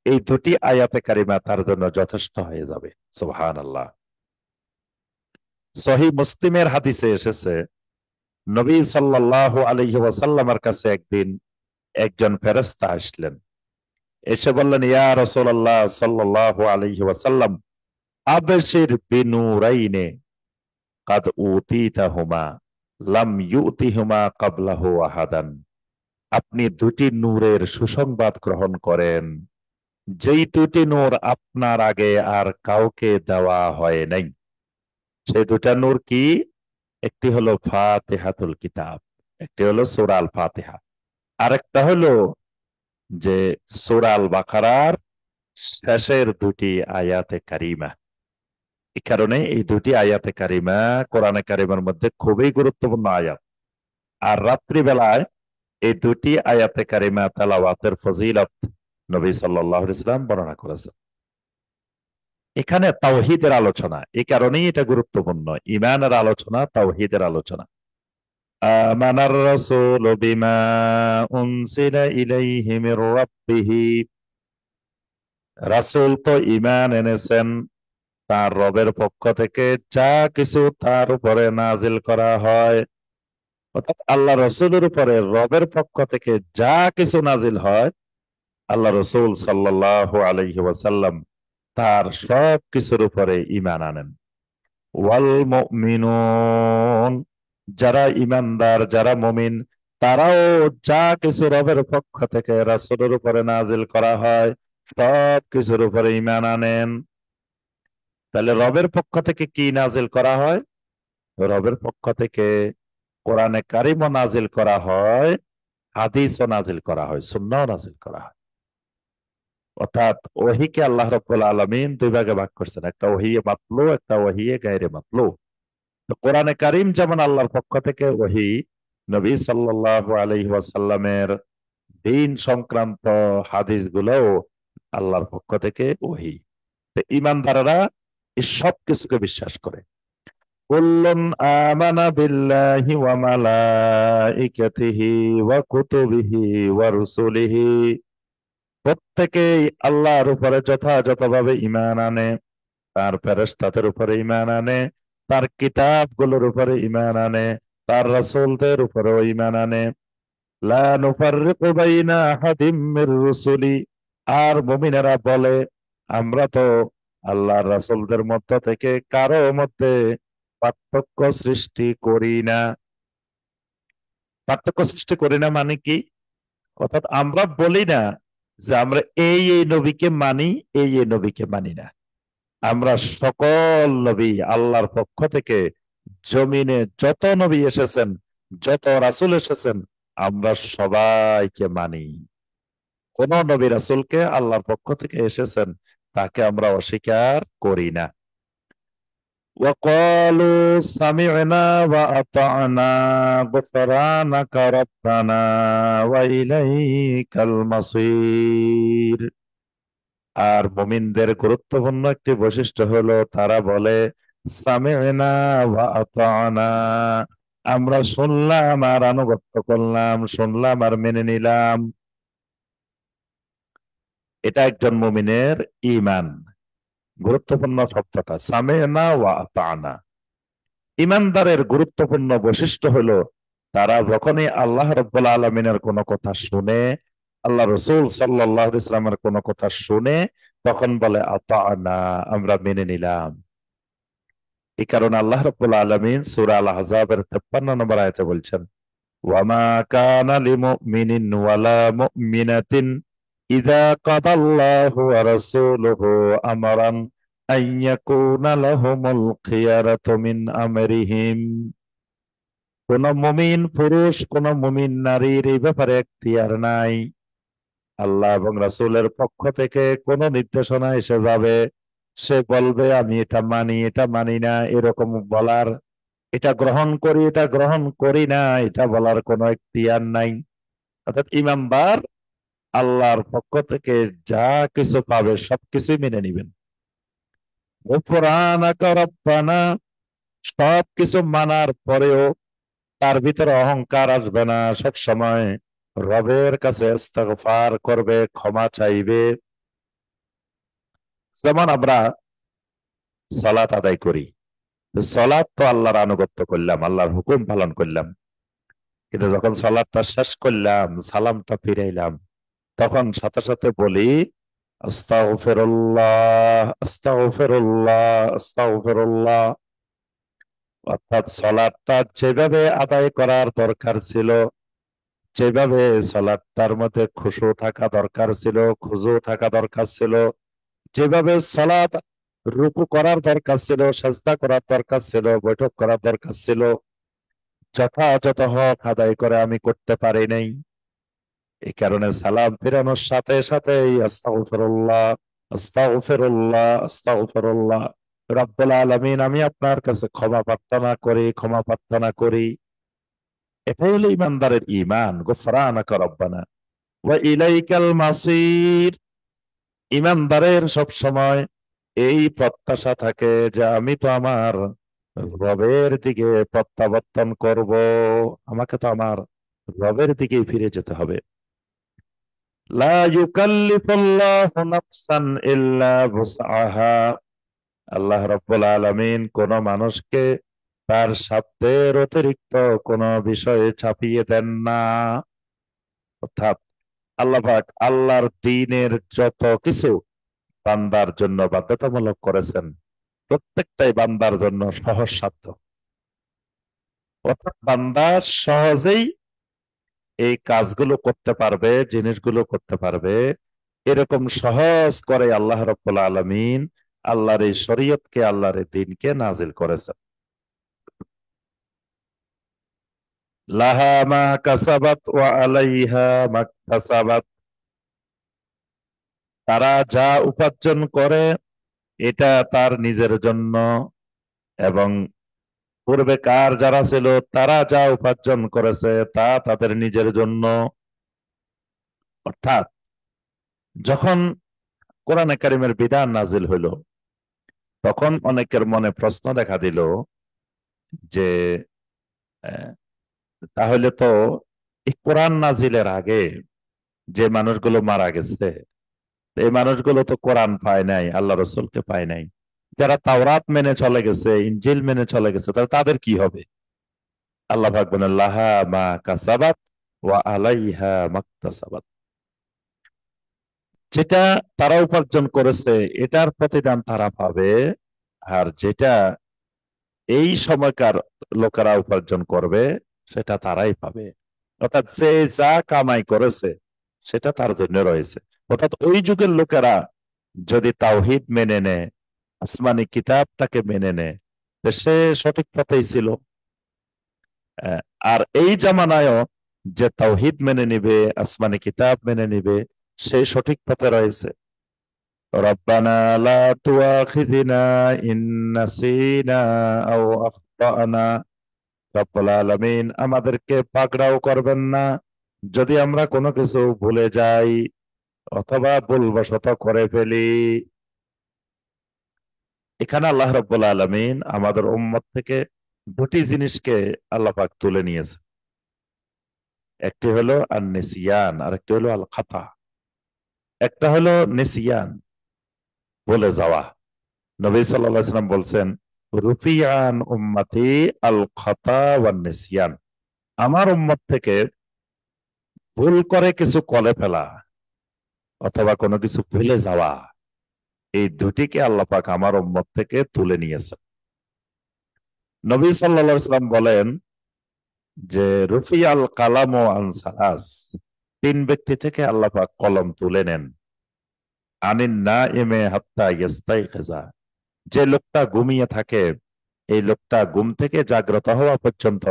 এই দুটি আয়াতে কারিমা তার জন্য যথেষ্ট হয়ে যাবে। সুবহানাল্লাহ। সহিহ মুসলিমের হাদিসে এসেছে নবী সাল্লাল্লাহু আলাইহি ওয়াসাল্লামের কাছে একদিন একজন ফেরেশতা আসলেন, এসে বললেন, ইয়া রাসূলুল্লাহ সাল্লাল্লাহু আলাইহি ওয়াসাল্লাম, আবশির বিনুরাইনে কাদ উতিতাহুমা লাম ইউতিহুমা ক্বাবলাহু আহাদান। আপনি দুটি নূরের সুসংবাদ গ্রহণ করেন, যেই দুটি নূর আপনার আগে আর কাউকে দেওয়া হয় নাই। সেই দুটা নূর কি? একটি হলো ফাতিহাতুল কিতাব, একটি হলো সূরা আল ফাতিহা, আরেকটা হলো যে সূরা আল বাকারার শেষের দুটি আয়াতে কারিমা। এই কারণে এই দুটি আয়াতে কারিমা কোরআনে কারিমের মধ্যে খুবই গুরুত্বপূর্ণ আয়াত। আর রাত্রিবেলায় এই দুটি আয়াতে কারিমা তেলাওয়াতের ফজিলত নবী সাল্লাল্লাহু আলাইহি ওয়াসাল্লাম বর্ণনা করেছেন। এখানে তাওহীদের আলোচনা, এই কারণেই এটা গুরুত্বপূর্ণ। ঈমানের আলোচনা, তাওহীদের আলোচনা। আমানার রাসূলু বিমা উনসিলা ইলাইহি মির রাব্বিহি। রাসূল তো ঈমান এনেছেন তার রবের পক্ষ থেকে যা কিছু তার উপরে নাজিল করা হয়। অর্থাৎ আল্লাহ রসুলের উপরে রবের পক্ষ থেকে যা কিছু নাজিল হয়, আল্লাহ রসুল সাল্লাল্লাহু আলাইহি ওয়াসাল্লাম তার সব কিছুর উপরে ঈমান আনেন। ওয়াল মুমিনুন, যারা ঈমানদার, যারা মুমিন, তারাও যা কিছু রবের পক্ষ থেকে রাসূলের উপরে নাজিল করা হয় সব কিছুর উপরে ঈমান আনেন। তাহলে রবের পক্ষ থেকে কি নাজিল করা হয়? রবের পক্ষ থেকে কোরআনে কারিমও নাজিল করা হয়, হাদিসও নাজিল করা হয়, সুন্নাহও নাজিল করা হয়। অর্থাৎ ওহীকে আল্লাহ রাব্বুল আলামিন দুই ভাগে ভাগ করছেন, একটা ওহীয়ে মাতলু, একটা ওহীয়ে গায়রে মাতলু। তো কোরআনে কারিম যেমন আল্লাহর পক্ষ থেকে ওহী, নবী সাল্লাল্লাহু আলাইহি ওয়াসাল্লামের দ্বীন সংক্রান্ত হাদিসগুলোও আল্লাহর পক্ষ থেকে ওহী। তো ঈমানদাররা এই সব কিছুকে বিশ্বাস করে। কুল্লুন আমানা বিল্লাহি ওয়া মালাইকাতিহি ওয়া কুতুবিহি ওয়া রুসুলিহি। প্রত্যেকেই আল্লাহর উপরে যথাযথভাবে ঈমান আনে, তার ফেরেশতাদের উপরে ঈমান আনে, তার কিতাবগুলোর উপরে ঈমান আনে, তার রাসূলদের উপরেও ঈমান আনে। লা নুফাররিকু বাইনা আহাদিম মির রুসুলি। আর মুমিনেরা বলে, আমরা তো আল্লাহর রাসূলদের মধ্য থেকে কারো মধ্যে পার্থক্য সৃষ্টি করি না। পার্থক্য সৃষ্টি করি না মানে কি? অর্থাৎ আমরা বলি না যে আমরা এই এই নবীকে মানি, এই এই নবীকে মানি না। আমরা সকল নবী আল্লাহর পক্ষ থেকে জমিনে যত নবী এসেছেন, যত রাসূল এসেছেন, আমরা সবাইকে মানি। কোন নবী রাসূলকে আল্লাহর পক্ষ থেকে এসেছেন তাকে আমরা অস্বীকার করি না। وقالوا سمعنا وأطعنا غفرانك ربنا وإليك المصير। আর মুমিনদের গুরুত্বপূর্ণ একটি বৈশিষ্ট্য হলো তারা বলে, সামি'না ওয়া আতা'না, আমরা শুনলাম আর আনুগত্য করলাম, শুনলাম আর মেনে নিলাম। এটা একজন মুমিনের ঈমান। গুরুত্বপূর্ণ শব্দটা সামি'না ওয়া আতা'না। ঈমানদারের গুরুত্বপূর্ণ বৈশিষ্ট্য হলো তারা যখনই আল্লাহ রাব্বুল আলামিনের কোনো কথা শুনে, আল্লাহ রাসূল সাল্লাল্লাহু আলাইহি ওয়াসাল্লামের কোনো কথা শুনে, তখন বলে আতা'না, আমরা মেনে নিলাম। এই কারণে আল্লাহ রাব্বুল আলামিন সূরা আল আহজাবের 53 নম্বর আয়াতে বলছেন, ওয়ামা কানা লিমুমিনিন ওয়ালা মুমিনাতিন ইযা কাদাল্লাহু ওয়া রাসূলুহু আমরান আইয়াকুনা লাহুমুল খিয়ারাতু মিন আমরিহিম। কোন মুমিন পুরুষ, কোন মুমিন নারীর এই ব্যাপারে এখতিয়ার নাই। আল্লাহ এবং রাসূলের পক্ষ থেকে কোন নির্দেশনা এসে যাবে, সে বলবে আমি এটা মানি, এটা মানি না, এরকম বলার, এটা গ্রহণ করি, এটা গ্রহণ করি না, এটা বলার কোনো এখতিয়ার নাই। অর্থাৎ ঈমানদার আল্লাহর পক্ষ থেকে যা কিছু পাবে সবকিছুই মেনে নিবেন। গুফরানাকা রব্বানা, সবকিছু মানার পরেও তার ভিতরে অহংকার আসবে না, সব সময় রবের কাছে ইস্তিগফার করবে, ক্ষমা চাইবে। যেমন আমরা সালাত আদায় করি, তো সালাত তো আল্লাহর আনুগত্য করলাম, আল্লাহর হুকুম পালন করলাম। কিন্তু যখন সালাদটা শেষ করলাম, সালামটা ফিরাইলাম, তখন সাথে সাথে বলি আস্তাগফিরুল্লাহ, আস্তাগফিরুল্লাহ, আস্তাগফিরুল্লাহ। অর্থাৎ সালাদটা যেভাবে আদায় করার দরকার ছিল, যেভাবে সালাদটার মধ্যে খুশু থাকা দরকার ছিল, খুজু থাকা দরকার ছিল, যেভাবে সালাত রুকু করার দরকার ছিল, সাজদা করার দরকার ছিল, বৈঠক করার দরকার ছিল, যথাযথ হক আদায় করে আমি করতে পারি নাই। এই কারণে সালাম ফেরানোর সাথে সাথেই আস্তাগফিরুল্লাহ, আস্তাগফিরুল্লাহ, আস্তাগফিরুল্লাহ, রব্বুল আলামিন আমি আপনার কাছে ক্ষমা প্রার্থনা করি, ক্ষমা প্রার্থনা করি। এটাই হলো ইমানদারের ঈমান, গুফরানাকা রব্বানা ওয়া ইলাইকাল মাসির। ইমানদারের সব সময় এই প্রত্যাশা থাকে যে আমি তো আমার রবের দিকে প্রত্যাবর্তন করব, আমাকে তো আমার রবের দিকেই ফিরে যেতে হবে। লা ইউকাল্লিফুল্লাহু নাফসান ইল্লা বুসআহা। আল্লাহ রাব্বুল আলামিন কোন মানুষকে তার সাধ্যের অতিরিক্ত কোন বিষয়ে চাপিয়ে দেন না। অর্থাৎ আল্লাহ পাক আল্লাহর দ্বীনের যত কিছু বান্দার জন্য বাধ্যতামূলক করেছেন, প্রত্যেকটাই বান্দার জন্য সহজসাধ্য। অর্থাৎ বান্দা সহজেই এই কাজগুলো করতে পারবে, জিনিসগুলো করতে পারবে, এরকম সহজ করে আল্লাহ রাব্বুল আলামিন আল্লাহর এই শরীয়তকে, আল্লাহর এই দ্বীনকে নাজিল করেছেন। লাহা মা কাসাবাত ওয়া আলাইহা মাকতাসাবাত। তারা যা উপার্জন করে এটা তার নিজের জন্য, এবং পূর্বেকার যারা ছিল তারা যা উপার্জন করেছে তা তাদের নিজের জন্য। অর্থাৎ যখন কোরআনে কারিমের বিধান নাজিল হইল, তখন অনেকের মনে প্রশ্ন দেখা দিল যে আহ, তাহলে তো এই কোরআন নাজিলের আগে যে মানুষগুলো মারা গেছে, এই মানুষগুলো তো কোরআন পায় নাই, আল্লাহ রসুলকে পায় নাই। যারা তাওরাত মেনে চলে গেছে, ইনজিল মেনে চলে গেছে, তাহলে তাদের কি হবে? আল্লাহ পাক বলেন লাহা মা কাসাবাত ওয়া আলাইহা মাকতাসাবাত। যেটা তারা উপার্জন করেছে এটার প্রতিদান তারা পাবে, আর যেটা এই সময়কার লোকেরা উপার্জন করবে সেটা তারাই পাবে। অর্থাৎ সে যা কামাই করেছে সেটা তার জন্য রয়েছে। অর্থাৎ ওই যুগের লোকেরা যদি তাওহীদ মেনে নেয়, আসমানি কিতাবটাকে মেনে নেয়, তো সে সঠিক পথেই ছিল। আহ, আর এই জামানায়ও যে তাওহীদ মেনে নিবে, আসমানি কিতাব মেনে নিবে, সেই সঠিক পথে রয়েছে। রব্বানা লা তুআখিযনা ইন নাসিনা আও আখতানা। রব্বুল আলামিন আমাদেরকে পাকড়াও করবেন না যদি আমরা কোনো কিছু ভুলে যাই অথবা ভুলবশত করে ফেলি। এখানে আল্লাহ রাব্বুল আলামিন আমাদের উম্মত থেকে দুটি জিনিসকে আল্লাহ পাক তুলে নিয়েছে। একটি হলো আর নিসিয়ান, আর একটি হলো আল খাতা। একটা হলো নিসিয়ান, বলে যাওয়া। নবী সাল্লাল্লাহু আলাইহি ওয়াসাল্লাম বলছেন রুফিয়ান উম্মতি আল খাতা ওয়ান নিসিয়ান। আমার উম্মত থেকে ভুল করে কিছু করে ফেলা অথবা কোনো কিছু ভুলে যাওয়া, এই দুটিকে আল্লাহ পাক আমার উম্মত থেকে তুলে নিয়েছেন। নবী সাল্লাল্লাহু আলাইহি ওয়াসাল্লাম বলেন যে রুফিয়াল কালাম ও আনসালাস, তিন ব্যক্তি থেকে আল্লাহ পাক কলম তুলে নেন। আনিন না এমে হাত্তা ইস্তাইকিজা, যে লোকটা ঘুমিয়ে থাকে এই লোকটা ঘুম থেকে জাগ্রত হওয়া পর্যন্ত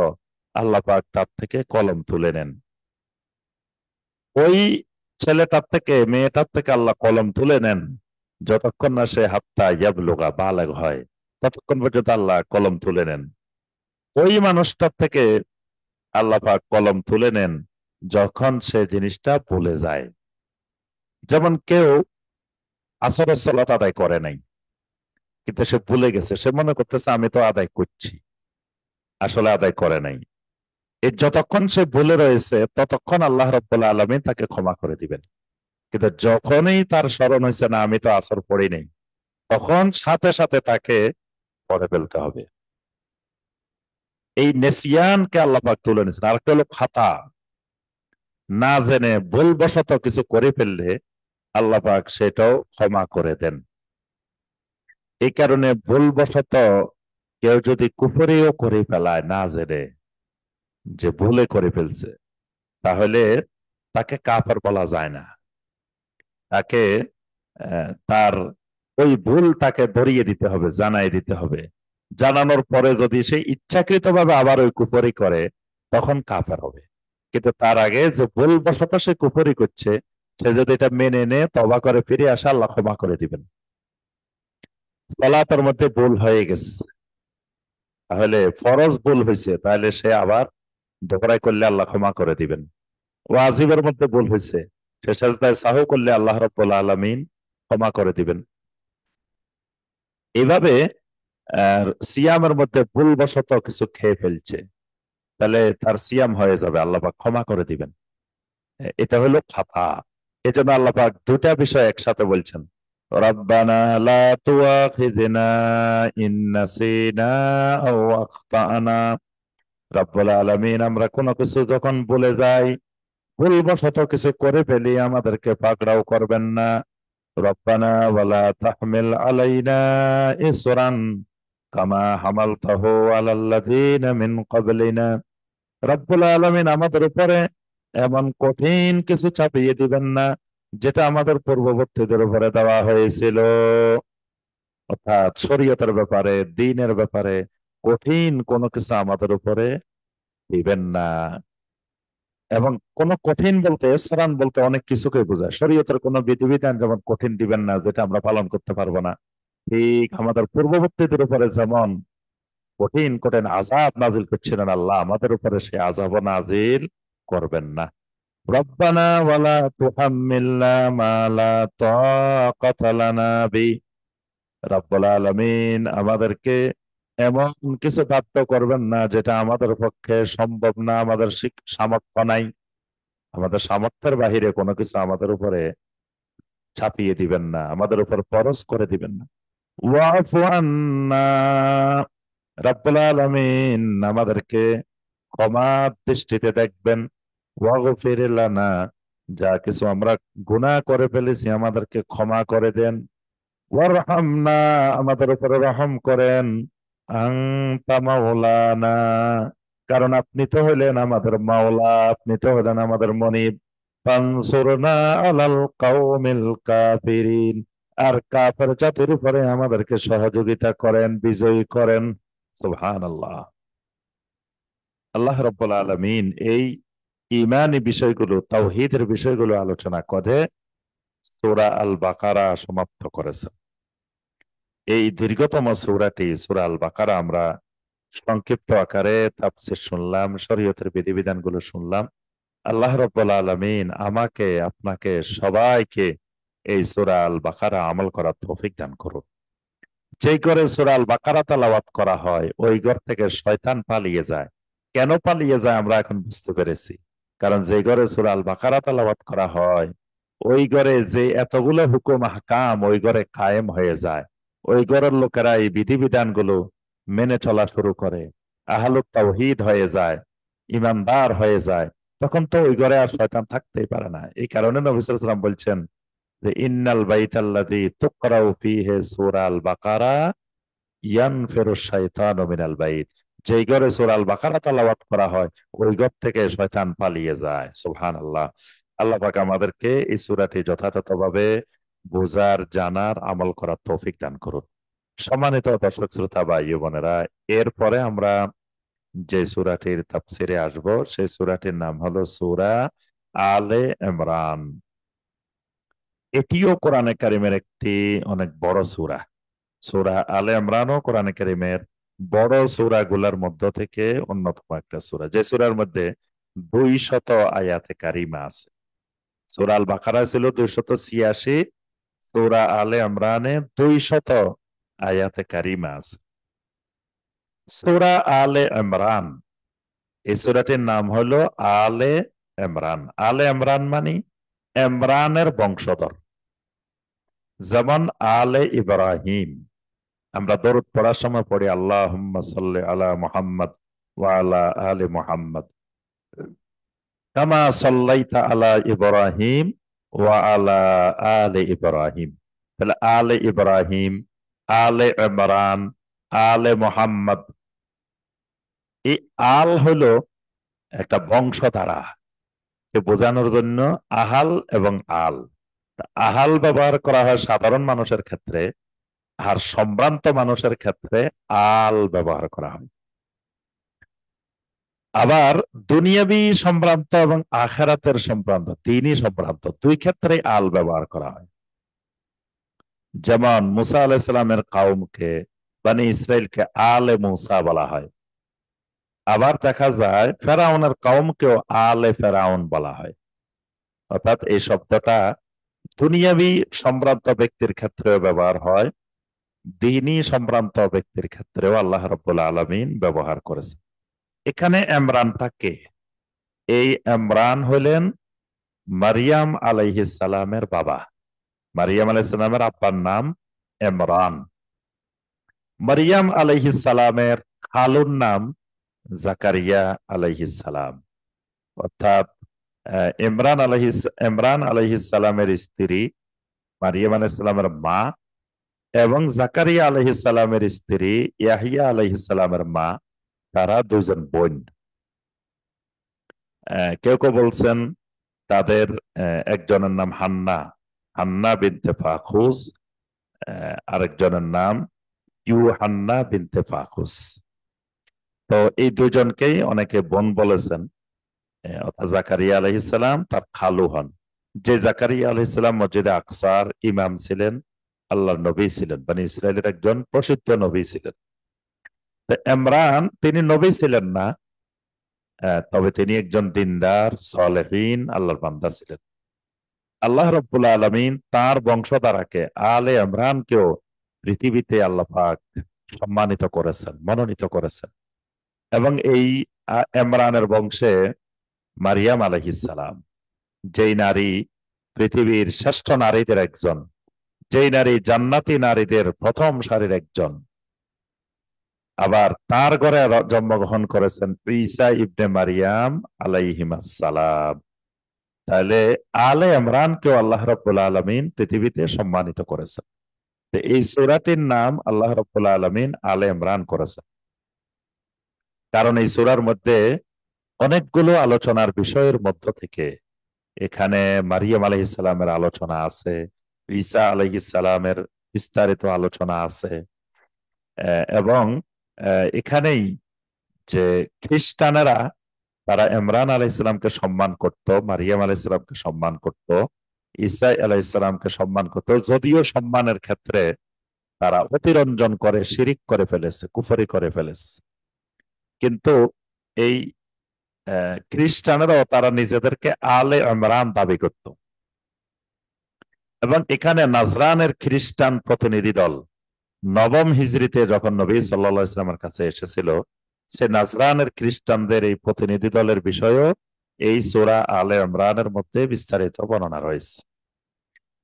আল্লাহ পাক তার থেকে কলম তুলে নেন। ওই ছেলেটার থেকে, মেয়েটার থেকে আল্লাহ কলম তুলে নেন যতক্ষণ না সে হাত্তা ইয়াবলুগা, বালেগ হয়, ততক্ষণ পর্যন্ত আল্লাহ কলম তুলে নেন। ওই মানুষটার থেকে আল্লাহ পাক কলম তুলে নেন যখন সে জিনিসটা ভুলে যায়। যেমন কেউ আসরের সালাত আদায় করে নাই, কিন্তু সে ভুলে গেছে, সে মনে করতেছে আমি তো আদায় করছি, আসলে আদায় করে নাই। এর যতক্ষণ সে ভুলে রয়েছে ততক্ষণ আল্লাহ রাব্বুল আলামিন তাকে ক্ষমা করে দিবেন। কিন্তু যখনই তার স্মরণ হয়েছে না আমি তো আসর পড়ি নাই, তখন সাথে সাথে তাকে পড়ে ফেলতে হবে। এই নেসিয়ানকে আল্লাহ পাক তুলে নিয়েছেন। আরেকটা হলো খাতা, না জেনে ভুলবশত কিছু করে ফেললে আল্লাহ পাক সেটাও ক্ষমা করে দেন। এই কারণে ভুলবশত কেউ যদি কুফরিও করে ফেলায় না জেনে, যে ভুলে করে ফেলছে, তাহলে তাকে কাফের বলা যায় না। তাকে তার ওই ভুল তাকে ধরিয়ে দিতে হবে, জানাই দিতে হবে। জানানোর পরে যদি সে ইচ্ছাকৃতভাবে আবার ওই কুফরি করে, তখন কাফের হবে। কিন্তু তার আগে যে ভুলবশত সে কুফরি করছে, সে যদি এটা মেনে নে, তওবা করে ফিরে আসে, আল্লাহ ক্ষমা করে দিবেন। সালাতের মধ্যে ভুল হয়ে গেছে, তাহলে ফরজ ভুল হয়েছে, তাহলে সে আবার দোহরাই করলে আল্লাহ ক্ষমা করে দিবেন। ওয়াজিবের মধ্যে ভুল হয়েছে, সে সাজদায় সাহু করলে আল্লাহ রাব্বুল আলামিন ক্ষমা করে দিবেন। এইভাবে সিয়ামের মধ্যে ভুলবশত কিছু খেয়ে ফেলছে, তাহলে তার সিয়াম হয়ে যাবে, আল্লাহ পাক ক্ষমা করে দিবেন। এটা হলো খাতা। এজন্য আল্লাহ পাক দুটা বিষয় একসাথে বলছেন, রব্বানা লা তুআখিযনা ইন নাসিনা আও আখতানা। রব্বুল আলামিন, আমরা কোনো কিছু যখন বলে যাই, ভুলবশত কিছু করে ফেলি, আমাদেরকে পাকড়াও করবেন না। রব্বানা ওয়ালা তাহমিল আলাইনা ইসরান কামা হামালতাহু আলাল্লাযীনা মিন ক্বাবলিনা। রব্বুল আলামিন, আমাদের উপরে এমন কঠিন কিছু চাপিয়ে দিবেন না, যেটা আমাদের পূর্ববর্তীদের উপরে দেওয়া হয়েছিল। অর্থাৎ শরীয়তের ব্যাপারে, দ্বীনের ব্যাপারে কঠিন কোনো কিছু আমাদের উপরে দিবেন না। এবং কোন কঠিন বলতে, ইসরান বলতে অনেক কিছুকে বোঝায়। শরীয়তের কোন বিধিবিধান যেমন কঠিন দিবেন না, যেটা আমরা পালন করতে পারবো না, ঠিক আমাদের পূর্ববর্তীদের উপরে যেমন কঠিন কঠিন আযাব নাজিল করছিলেন আল্লাহ, আমাদের উপরে সে আযাব নাজিল করবেন না। রব্বানা ওয়ালা তুহাম্মিলনা মা লা তাকাতা লানা বি। রব্বুল আলামিন, আমাদেরকে এমন কিছু বাধ্য করবেন না যেটা আমাদের পক্ষে সম্ভব না, আমাদের সামর্থ্য নাই। আমাদের সামর্থ্যের বাহিরে কোনো কিছু আমাদের উপরে চাপিয়ে দিবেন না, আমাদের উপর ফরজ করে দিবেন না। ওয়াফু আন্না। রব্বুল আলামিন, আমাদেরকে ক্ষমার দৃষ্টিতে দেখবেন। ওয়াগফির লানা, যা কিছু আমরা গুনাহ করে ফেলেছি আমাদেরকে ক্ষমা করে দেন। ওয়ারহামনা, আমাদের উপরে রহম করেন। আনতা মাওলানা, কারণ আপনি তো হইলেন আমাদের মাওলা, আপনি তো হইলেন আমাদের মনিব। ফানসুরনা আলাল কাওমিল কাফিরিন, আর কাফের জাতির উপরে আমাদেরকে সহযোগিতা করেন, বিজয়ী করেন। সুবহানাল্লাহ। আল্লাহ রাব্বুল আলামিন এই ঈমানি বিষয়গুলো, তাওহীদের বিষয়গুলো আলোচনা করে সূরা আল বাকারা সমাপ্ত করেছেন। এই দীর্ঘতম সূরাটি, সূরা আল বাকারা, আমরা সংক্ষিপ্ত আকারে তাফসীর শুনলাম, শরীয়তের বিধিবিধানগুলো শুনলাম। আল্লাহ রাব্বুল আলামিন আমাকে, আপনাকে, সবাইকে এই সূরা আল বাকারা আমল করার তৌফিক দান করুন। যেই ঘরে সূরা আল বাকারা তেলাওয়াত করা হয়, ওই ঘর থেকে শয়তান পালিয়ে যায়। কেন পালিয়ে যায় আমরা এখন বুঝতে পেরেছি। কারণ যে ঘরে সূরা আল বাকারা তেলাওয়াত করা হয়, ওই ঘরে যে এতগুলো হুকুম আহকাম ওই ঘরে কায়েম হয়ে যায়। ওই ঘরের লোকেরা এই বিধিবিধানগুলো মেনে চলা শুরু করে, আহলুত তাওহীদ হয়ে যায়, ইমানদার হয়ে যায়। তখন তো ওই ঘরে আর শয়তান থাকতেই পারে না। এই কারণে নবী সাল্লাল্লাহু আলাইহি ওয়াসাল্লাম বলছেন যে ইন্নাল বাইতাল্লাযী তুকরাউ ফীহি সূরা আল বাকারা ইয়ানফিরু শাইতানু মিনাল বাইত। যেই ঘরে সূরা আল বাকারা তেলাওয়াত করা হয়, ওই ঘর থেকে শয়তান পালিয়ে যায়। সুবহানাল্লাহ। আল্লাহ পাক আমাদেরকে এই সূরাটি যথাযথভাবে বোঝার, জানার, আমল করার তৌফিক দান করুন। সম্মানিত দর্শক শ্রোতা ভাই ও বোনেরা, এরপরে আমরা যে সূরাটির তাফসিরে আসব, সেই সূরাটির নাম হলো সূরা আলে ইমরান। এটিও কোরআনে কারিমের একটি অনেক বড় সূরা। সূরা আলে ইমরানও কোরআনে কারিমের বড় সূরাগুলোর মধ্য থেকে অন্যতম একটা সূরা, যে সূরার মধ্যে 200 আয়াতে কারিমা আছে। সূরা আল বাকারা ছিল 286, সূরা আলে ইমরানে 200 আয়াতে কারিমা আছে। সূরা আলে ইমরান, এই সূরাটির নাম হলো আলে ইমরান। আলে ইমরান মানে ইমরানের বংশধর। যেমন আলে ইব্রাহিম, আমরা দরুদ পড়ার সময় পড়ি আল্লাহুম্মা সাল্লি আলা মুহাম্মদ ওয়া আলা আলি মুহাম্মাদ কামা সাল্লাইতা আলা ইব্রাহিম ওয়া আলা আলি ইব্রাহিম। তাহলে আলে ইব্রাহিম, আলে ইমরান, আলে মুহাম্মদ, এই আল হলো একটা বংশধারা কে বোঝানোর জন্য আহাল এবং আল। আহাল ব্যবহার করা হয় সাধারণ মানুষের ক্ষেত্রে, আর সম্ভ্রান্ত মানুষের ক্ষেত্রে আল ব্যবহার করা হয়। আবার দুনিয়াবি সম্ভ্রান্ত এবং আখেরাতের সম্ভ্রান্ত, দিনই সম্ভ্রান্ত, দুই ক্ষেত্রে আল ব্যবহার করা হয়। যেমন মুসা আলাইহিসসালামের কাউমকে, বনি ইসরাইলকে আলে মুসা বলা হয়। আবার দেখা যায় ফেরাউনের কাউমকেও আলে ফেরাউন বলা হয়। অর্থাৎ এই শব্দটা দুনিয়াবি সম্ভ্রান্ত ব্যক্তির ক্ষেত্রেও ব্যবহার হয়, দ্বীনি সম্ভ্রান্ত ব্যক্তির ক্ষেত্রেও আল্লাহ রাব্বুল আলামিন ব্যবহার করেছেন। এখানে ইমরানটা কে? এই ইমরান হলেন মারিয়াম আলাইহিস সালামের বাবা। মারিয়াম আলাইহিস সালামের আব্বার নাম ইমরান। মারিয়াম আলাইহিস সালামের খালুর নাম জাকারিয়া আলাইহিস সালাম। অর্থাৎ ইমরান আলাইহিস সালামের স্ত্রী মারিয়াম আলাইহিস সালামের মা, এবং জাকারিয়া আলাইহিস সালামের স্ত্রী ইয়াহিয়া আলাইহিস সালামের মা, তারা দুজন বোন। কেউ কেউ বলছেন তাদের একজনের নাম হান্না, হান্না বিনতে ফাখুস, আরেকজনের নাম ইউহান্না বিনতে ফাখুস। তো এই দুজনকেই অনেকে বোন বলেছেন। অর্থাৎ জাকারিয়া আলাইহিস সালাম তার খালু হন। যে জাকারিয়া আলাইহিস সালাম মসজিদে আকসার ইমাম ছিলেন, আল্লাহর নবী ছিলেন, বনি ইসরায়েলের একজন প্রসিদ্ধ নবী ছিলেন। তো ইমরান তিনি নবী ছিলেন না, তবে তিনি একজন দিনদার সালেহীন আল্লাহর বান্দা ছিলেন। আল্লাহ রাব্বুল আলামিন তার বংশধারাকে আলে ইমরানকেও পৃথিবীতে আল্লাহ পাক সম্মানিত করেছেন, মনোনীত করেছেন। এবং এই ইমরানের বংশে মারিয়াম আলাইহিস সালাম, যেই নারী পৃথিবীর শ্রেষ্ঠ নারীদের একজন, যেই নারী জান্নাতি নারীদের প্রথম সারির একজন, আবার তার ঘরে জন্মগ্রহণ করেছেন ঈসা ইবনে মারিয়াম আলাইহিমাস সালাম। তাহলে আলে ইমরানকেও আল্লাহ রাব্বুল আলামিন পৃথিবীতে সম্মানিত করেছেন। এই সূরাটির নাম আল্লাহ রাব্বুল আলামিন আলে ইমরান করেছেন, কারণ এই সূরার মধ্যে অনেকগুলো আলোচনার বিষয়ের মধ্য থেকে এখানে মারিয়াম আলাইহিস সালামের আলোচনা আছে, ঈসা আলাইহিস সালামের বিস্তারিত আলোচনা আছে, এবং এখানেই যে খ্রিস্টানেরা তারা ইমরান আলাইহিস সালামকে সম্মান করত, মারিয়াম আলাইহিস সালামকে সম্মান করত, ঈসা আলাইহিস সালামকে সম্মান করত, যদিও সম্মানের ক্ষেত্রে তারা অতিরঞ্জন করে শিরিক করে ফেলেছে, কুফরি করে ফেলেছে। কিন্তু এই খ্রিস্টানেরাও তারা নিজেদেরকে আলে ইমরান দাবি করত। এবং এখানে নাজরানের খ্রিস্টান প্রতিনিধি দল নবম হিজরিতে যখন নবী সাল্লাল্লাহু আলাইহি ওয়াসাল্লামের কাছে এসেছিল, সে নাজরানের খ্রিস্টানদের এই প্রতিনিধি দলের বিষয়েও এই সূরা আলে ইমরানের মধ্যে বিস্তারিত বর্ণনা রয়েছে।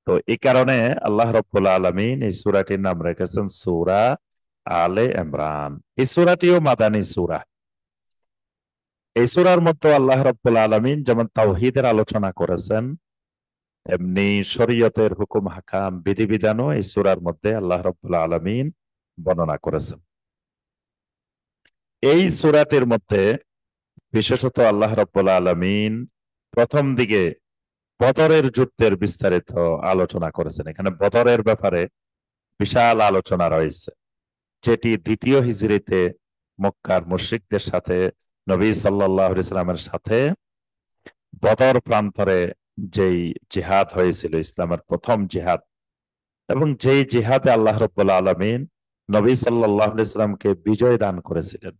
তো এই কারণে আল্লাহ রাব্বুল আলামিন এই সূরাটির নাম রেখেছেন সূরা আলে ইমরান। এই সূরাটিও মাদানী সূরা। এই সূরার মধ্যে আল্লাহ রাব্বুল আলামিন যেমন তাওহীদের আলোচনা করেছেন, এমনি শরীয়তের হুকুম হাকাম বিধিবিধানও এই সূরার মধ্যে আল্লাহ রাব্বুল আলামিন বর্ণনা করেছেন। এই সূরাটির মধ্যে বিশেষত আল্লাহ রাব্বুল আলামিন প্রথম দিকে বদরের যুদ্ধের বিস্তারিত আলোচনা করেছেন। এখানে বদরের ব্যাপারে বিশাল আলোচনা রয়েছে, যেটি দ্বিতীয় হিজরিতে মক্কার মুশরিকদের সাথে নবী সাল্লাল্লাহু আলাইহি সাল্লামের সাথে বদর প্রান্তরে যেই জিহাদ হয়েছিল, ইসলামের প্রথম জিহাদ, এবং যেই জিহাদে আল্লাহ রাব্বুল আলামিন নবী সাল্লাল্লাহু আলাইহি সাল্লামকে বিজয় দান করেছিলেন,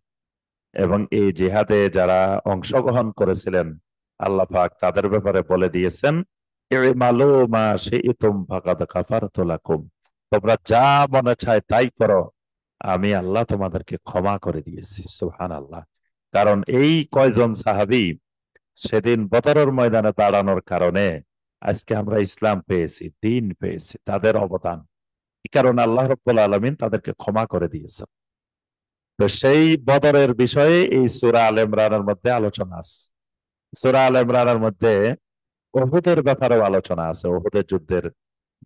এবং এই জিহাদে যারা অংশগ্রহণ করেছিলেন আল্লাহ পাক তাদের ব্যাপারে বলে দিয়েছেন, ইমালু মা শি'তুম ফাকাদ গাফারতু লাকুম, তোমরা যা মনে চায় তাই করো, আমি আল্লাহ তোমাদেরকে ক্ষমা করে দিয়েছি। সুবহানাল্লাহ। কারণ এই কয়জন সাহাবী সেদিন বদরের ময়দানে দাঁড়ানোর কারণে আজকে আমরা ইসলাম পেয়েছি, দ্বীন পেয়েছি, তাদের অবদান। এই কারণে আল্লাহ রাব্বুল আলামিন তাদেরকে ক্ষমা করে দিয়েছেন। তো সেই বদরের বিষয়ে এই সূরা আল ইমরানের মধ্যে আলোচনা আছে। সূরা আল ইমরানের মধ্যে উহুদের ব্যাপারেও আলোচনা আছে। উহুদের যুদ্ধের,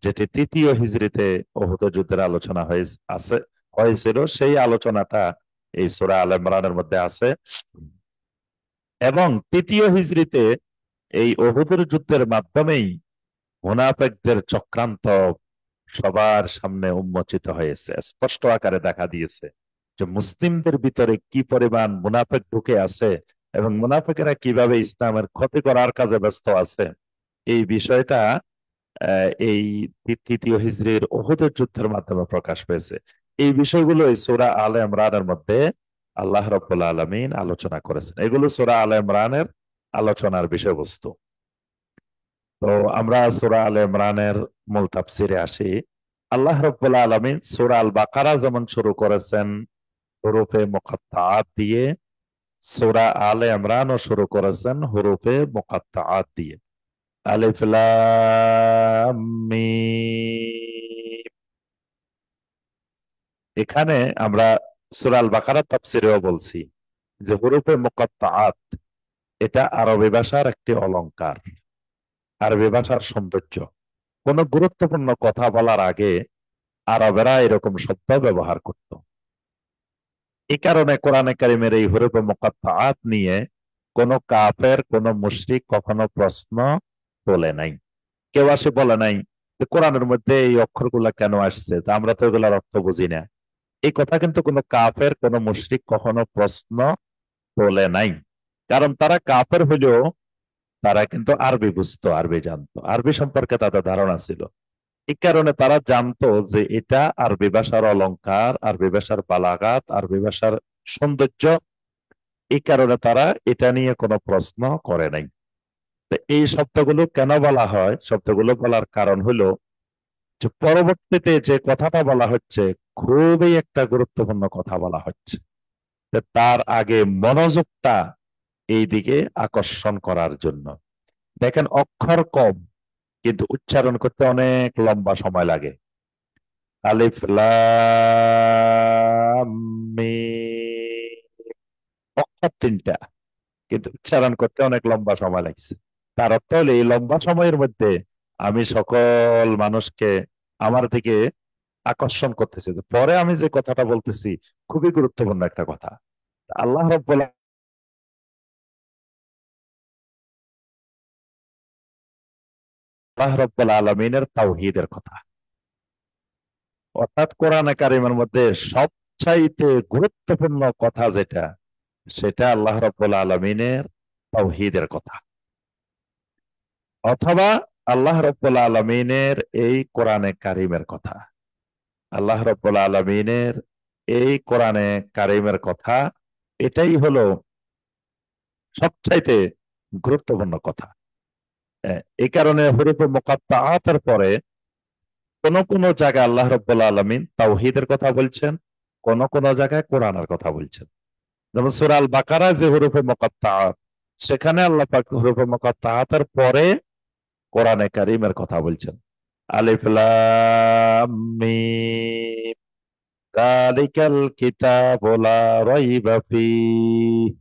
যেটি তৃতীয় হিজরিতে উহুদের যুদ্ধের আলোচনা হয়েছিল, সেই আলোচনাটা এই সূরা আল ইমরানের মধ্যে আছে। এবং তৃতীয় হিজরিতে এই উহুদের যুদ্ধের মাধ্যমেই মুনাফিকদের চক্রান্ত সবার সামনে উন্মোচিত হয়েছে, স্পষ্ট আকারে দেখা দিয়েছে যে মুসলিমদের ভিতরে কি পরিমাণ মুনাফিক ঢুকে আছে এবং মুনাফিকেরা কিভাবে ইসলামের ক্ষতি করার কাজে ব্যস্ত আছে। এই বিষয়টা এই তৃতীয় হিজরির উহুদের যুদ্ধের মাধ্যমে প্রকাশ পেয়েছে। এই বিষয়গুলো এই সূরা আলে ইমরানের মধ্যে আল্লাহ রাব্বুল আলামিন আলোচনা করেছেন। এগুলো সূরা আলে ইমরানের আলোচনার বিষয়বস্তু। তো আমরা সূরা আলে ইমরানের মূল তাফসিরে আসি। আল্লাহ রাব্বুল আলামিন সূরা আল বাকারা যেমন শুরু করেছেন হুরুফে মুকাত্তাআত দিয়ে, সূরা আলে ইমরানও শুরু করেছেন হুরুফে মুকাত্তাআত দিয়ে। আলিফ লাম মিম। এখানে আমরা সূরা আল বাকারার তাফসিরেও বলছি যে হুরুফে মুকাত্তাআত এটা আরবি ভাষার একটি অলংকার, আরবি ভাষার সৌন্দর্য। কোন গুরুত্বপূর্ণ কথা বলার আগে আরবেরা এরকম শব্দ ব্যবহার করত। এই কারণে কোরআনে কারিমের এই হুরুফে মুকাত্তাআত নিয়ে কোন কাফের, কোন মুশরিক কখনো প্রশ্ন তোলে নাই। কেউ আসে বলে নাই যে কোরআনের মধ্যে এই অক্ষরগুলা কেন আসছে, তা আমরা তো এগুলার অর্থ বুঝি না। এই কথা কিন্তু কোনো কাফের, কোনো মুশরিক কখনো প্রশ্ন তোলে নাই। কারণ তারা কাফের হলেও তারা কিন্তু আরবি বুঝতো, আরবি জানতো, আরবি সম্পর্কে তাদের ধারণা ছিল। এই কারণে তারা জানতো যে এটা আরবি ভাষার অলংকার, আরবি ভাষার বালাগাত, আরবি ভাষার সৌন্দর্য। এই কারণে তারা এটা নিয়ে কোনো প্রশ্ন করে নাই। তো এই শব্দগুলো কেন বলা হয়? শব্দগুলো বলার কারণ হলো যে পরবর্তীতে যে কথাটা বলা হচ্ছে খুবই একটা গুরুত্বপূর্ণ কথা বলা হচ্ছে। তো তার আগে মনোযোগটা এই দিকে আকর্ষণ করার জন্য। দেখেন, অক্ষর কম কিন্তু উচ্চারণ করতে অনেক লম্বা সময় লাগে। আলিফ লাম মিম, অক্ষর তিনটা, কিন্তু উচ্চারণ করতে অনেক লম্বা সময় লাগছে। তার অর্থ হলো এই লম্বা সময়ের মধ্যে আমি সকল মানুষকে আমার দিকে আকর্ষণ করতেছে। তো পরে আমি যে কথাটা বলতেছি খুবই গুরুত্বপূর্ণ একটা কথা। আল্লাহ রাব্বুল আল্লাহ রাব্বুল আলামিনের তাওহীদের কথা, অর্থাৎ কোরআনে কারিমের মধ্যে সবচাইতে গুরুত্বপূর্ণ কথা যেটা, সেটা আল্লাহ রাব্বুল আলামিনের তাওহীদের কথা। অথবা আল্লাহ রাব্বুল আলামিনের এই কোরআনে কারিমের কথা। আল্লাহ রাব্বুল আলামিনের এই কোরআনে কারিমের কথা, এটাই হলো সবচাইতে গুরুত্বপূর্ণ কথা। এই কারণে হুরুফে মুকাত্তাআতের পরে কোন কোন জায়গায় আল্লাহ রাব্বুল আলামিন তাওহীদের কথা বলছেন, কোন কোন জায়গায় কোরআনের কথা বলছেন। যেমন সূরা আল বাকারা যে হুরুফে মুকাত্তাআত, সেখানে আল্লাহ পাক হুরুফে মুকাত্তাআতের পরে কোরআনে কারীমের কথা বলছেন। আলিফ লাম মিম যালিকাল কিতাবু লা রাইবা ফীহ।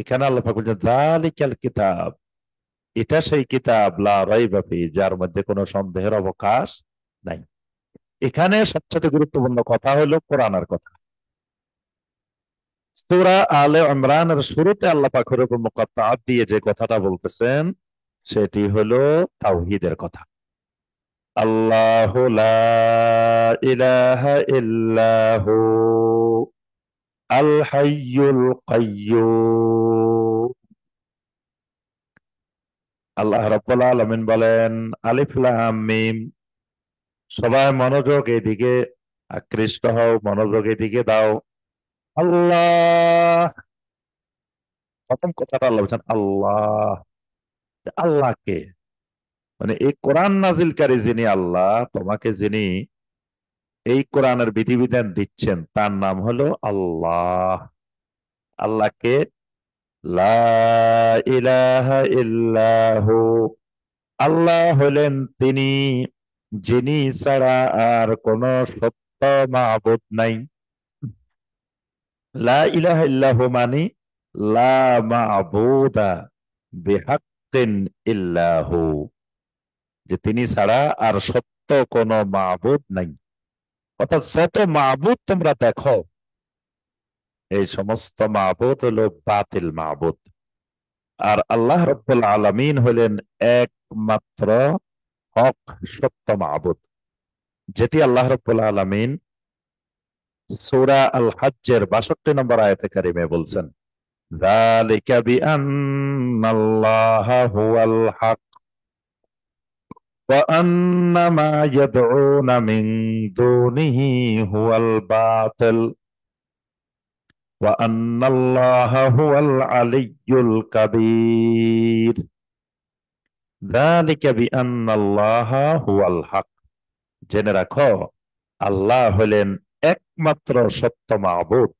এখানে আল্লাহ পাক বলছেন যালিকাল কিতাব, এটা সেই কিতাব লা রাইবা ফীহ, যার মধ্যে কোনো সন্দেহের অবকাশ নাই। এখানে সবচেয়ে গুরুত্বপূর্ণ কথা হলো কোরআনের কথা। সূরা আলে ইমরানের শুরুতে আল্লাহ পাক হুরুফে মুকাত্তাআত দিয়ে যে কথাটা বলতেছেন সেটি হলো তাওহীদের কথা। আল্লাহু লা ইলাহা ইল্লাহু আল হাইয়ুল কাইয়্যুম। আল্লাহ রাব্বুল আলামিন বলেন, আলিফ লাম মিম। সবাই মনোযোগ এদিকে আকৃষ্ট হও, মনোযোগ এদিকে দাও। আল্লাহ, প্রথম কথাটা আল্লাহ বলছেন আল্লাহ। আল্লাহকে, মানে এই কোরআন নাজিলকারী যিনি আল্লাহ, তোমাকে যিনি এই কোরআনের বিধিবিধান দিচ্ছেন তার নাম হলো আল্লাহ। আল্লাহকে, লা ইলাহা ইল্লাহু, আল্লাহ হলেন তিনি যিনি ছাড়া আর কোন সত্য মাবুদ নাই। লা ইলাহা ইল্লাহু মানে লা মা'বুদা বিহাক্কিন ইল্লাহু, যে তিনি ছাড়া আর সত্য কোনো মাবুদ নাই। অর্থাৎ যত মাবুদ তোমরা দেখো, এই সমস্ত মাবুদ হলো বাতিল মাবুদ। আর আল্লাহ রাব্বুল আলামিন হলেন একমাত্র হক সত্য মাবুদ, যেটি আল্লাহ রাব্বুল আলামিন সূরা আল হজ্জের 62 নম্বর আয়াতে কারিমে বলছেন, যালিকা বিআন্নাল্লাহা হুয়াল হক ওয়া আন্না মা ইয়াদউনা মিন দুনিহি হুয়াল বাতিল ওয়া আন্নাল্লাহা হুয়াল আলিয়্যুল কাবীর। যালিকা বিআন্নাল্লাহা হুয়াল হক, জেনে রাখো আল্লাহ হলেন একমাত্র সত্য মাবুদ,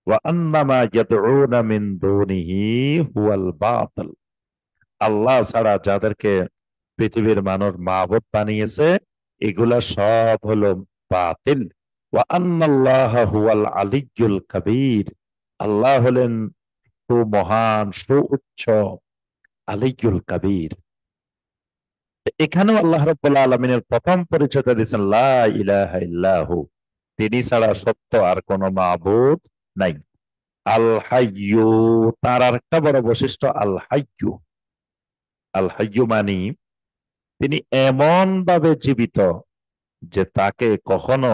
ওয়া আন্না মা ইয়াদউনা মিন দুনিহি হুয়াল বাতিল, আল্লাহ ছাড়া যাদেরকে পৃথিবীর মানুষ মাবুদ বানিয়েছে এগুলা সব হলো বাতিল। ওয়া আন্নাল্লাহা হুয়াল আলিয়্যুল কাবীর, আল্লাহ হলেন সুমহান সুউচ্চ আলিয়্যুল কাবীর। এখানেও আল্লাহ রাব্বুল আলামিনের প্রথম পরিচয়টা দিয়েছেন লা ইলাহা ইল্লাহু, তিনি ছাড়া সত্য আর কোনো মাবুদ নাই। আল হাইয়্যু, তার আরেকটা বড় বৈশিষ্ট্য আল হাইয়্যু। আল হাইয়্যু মানি তিনি এমন ভাবে জীবিত যে তাকে কখনো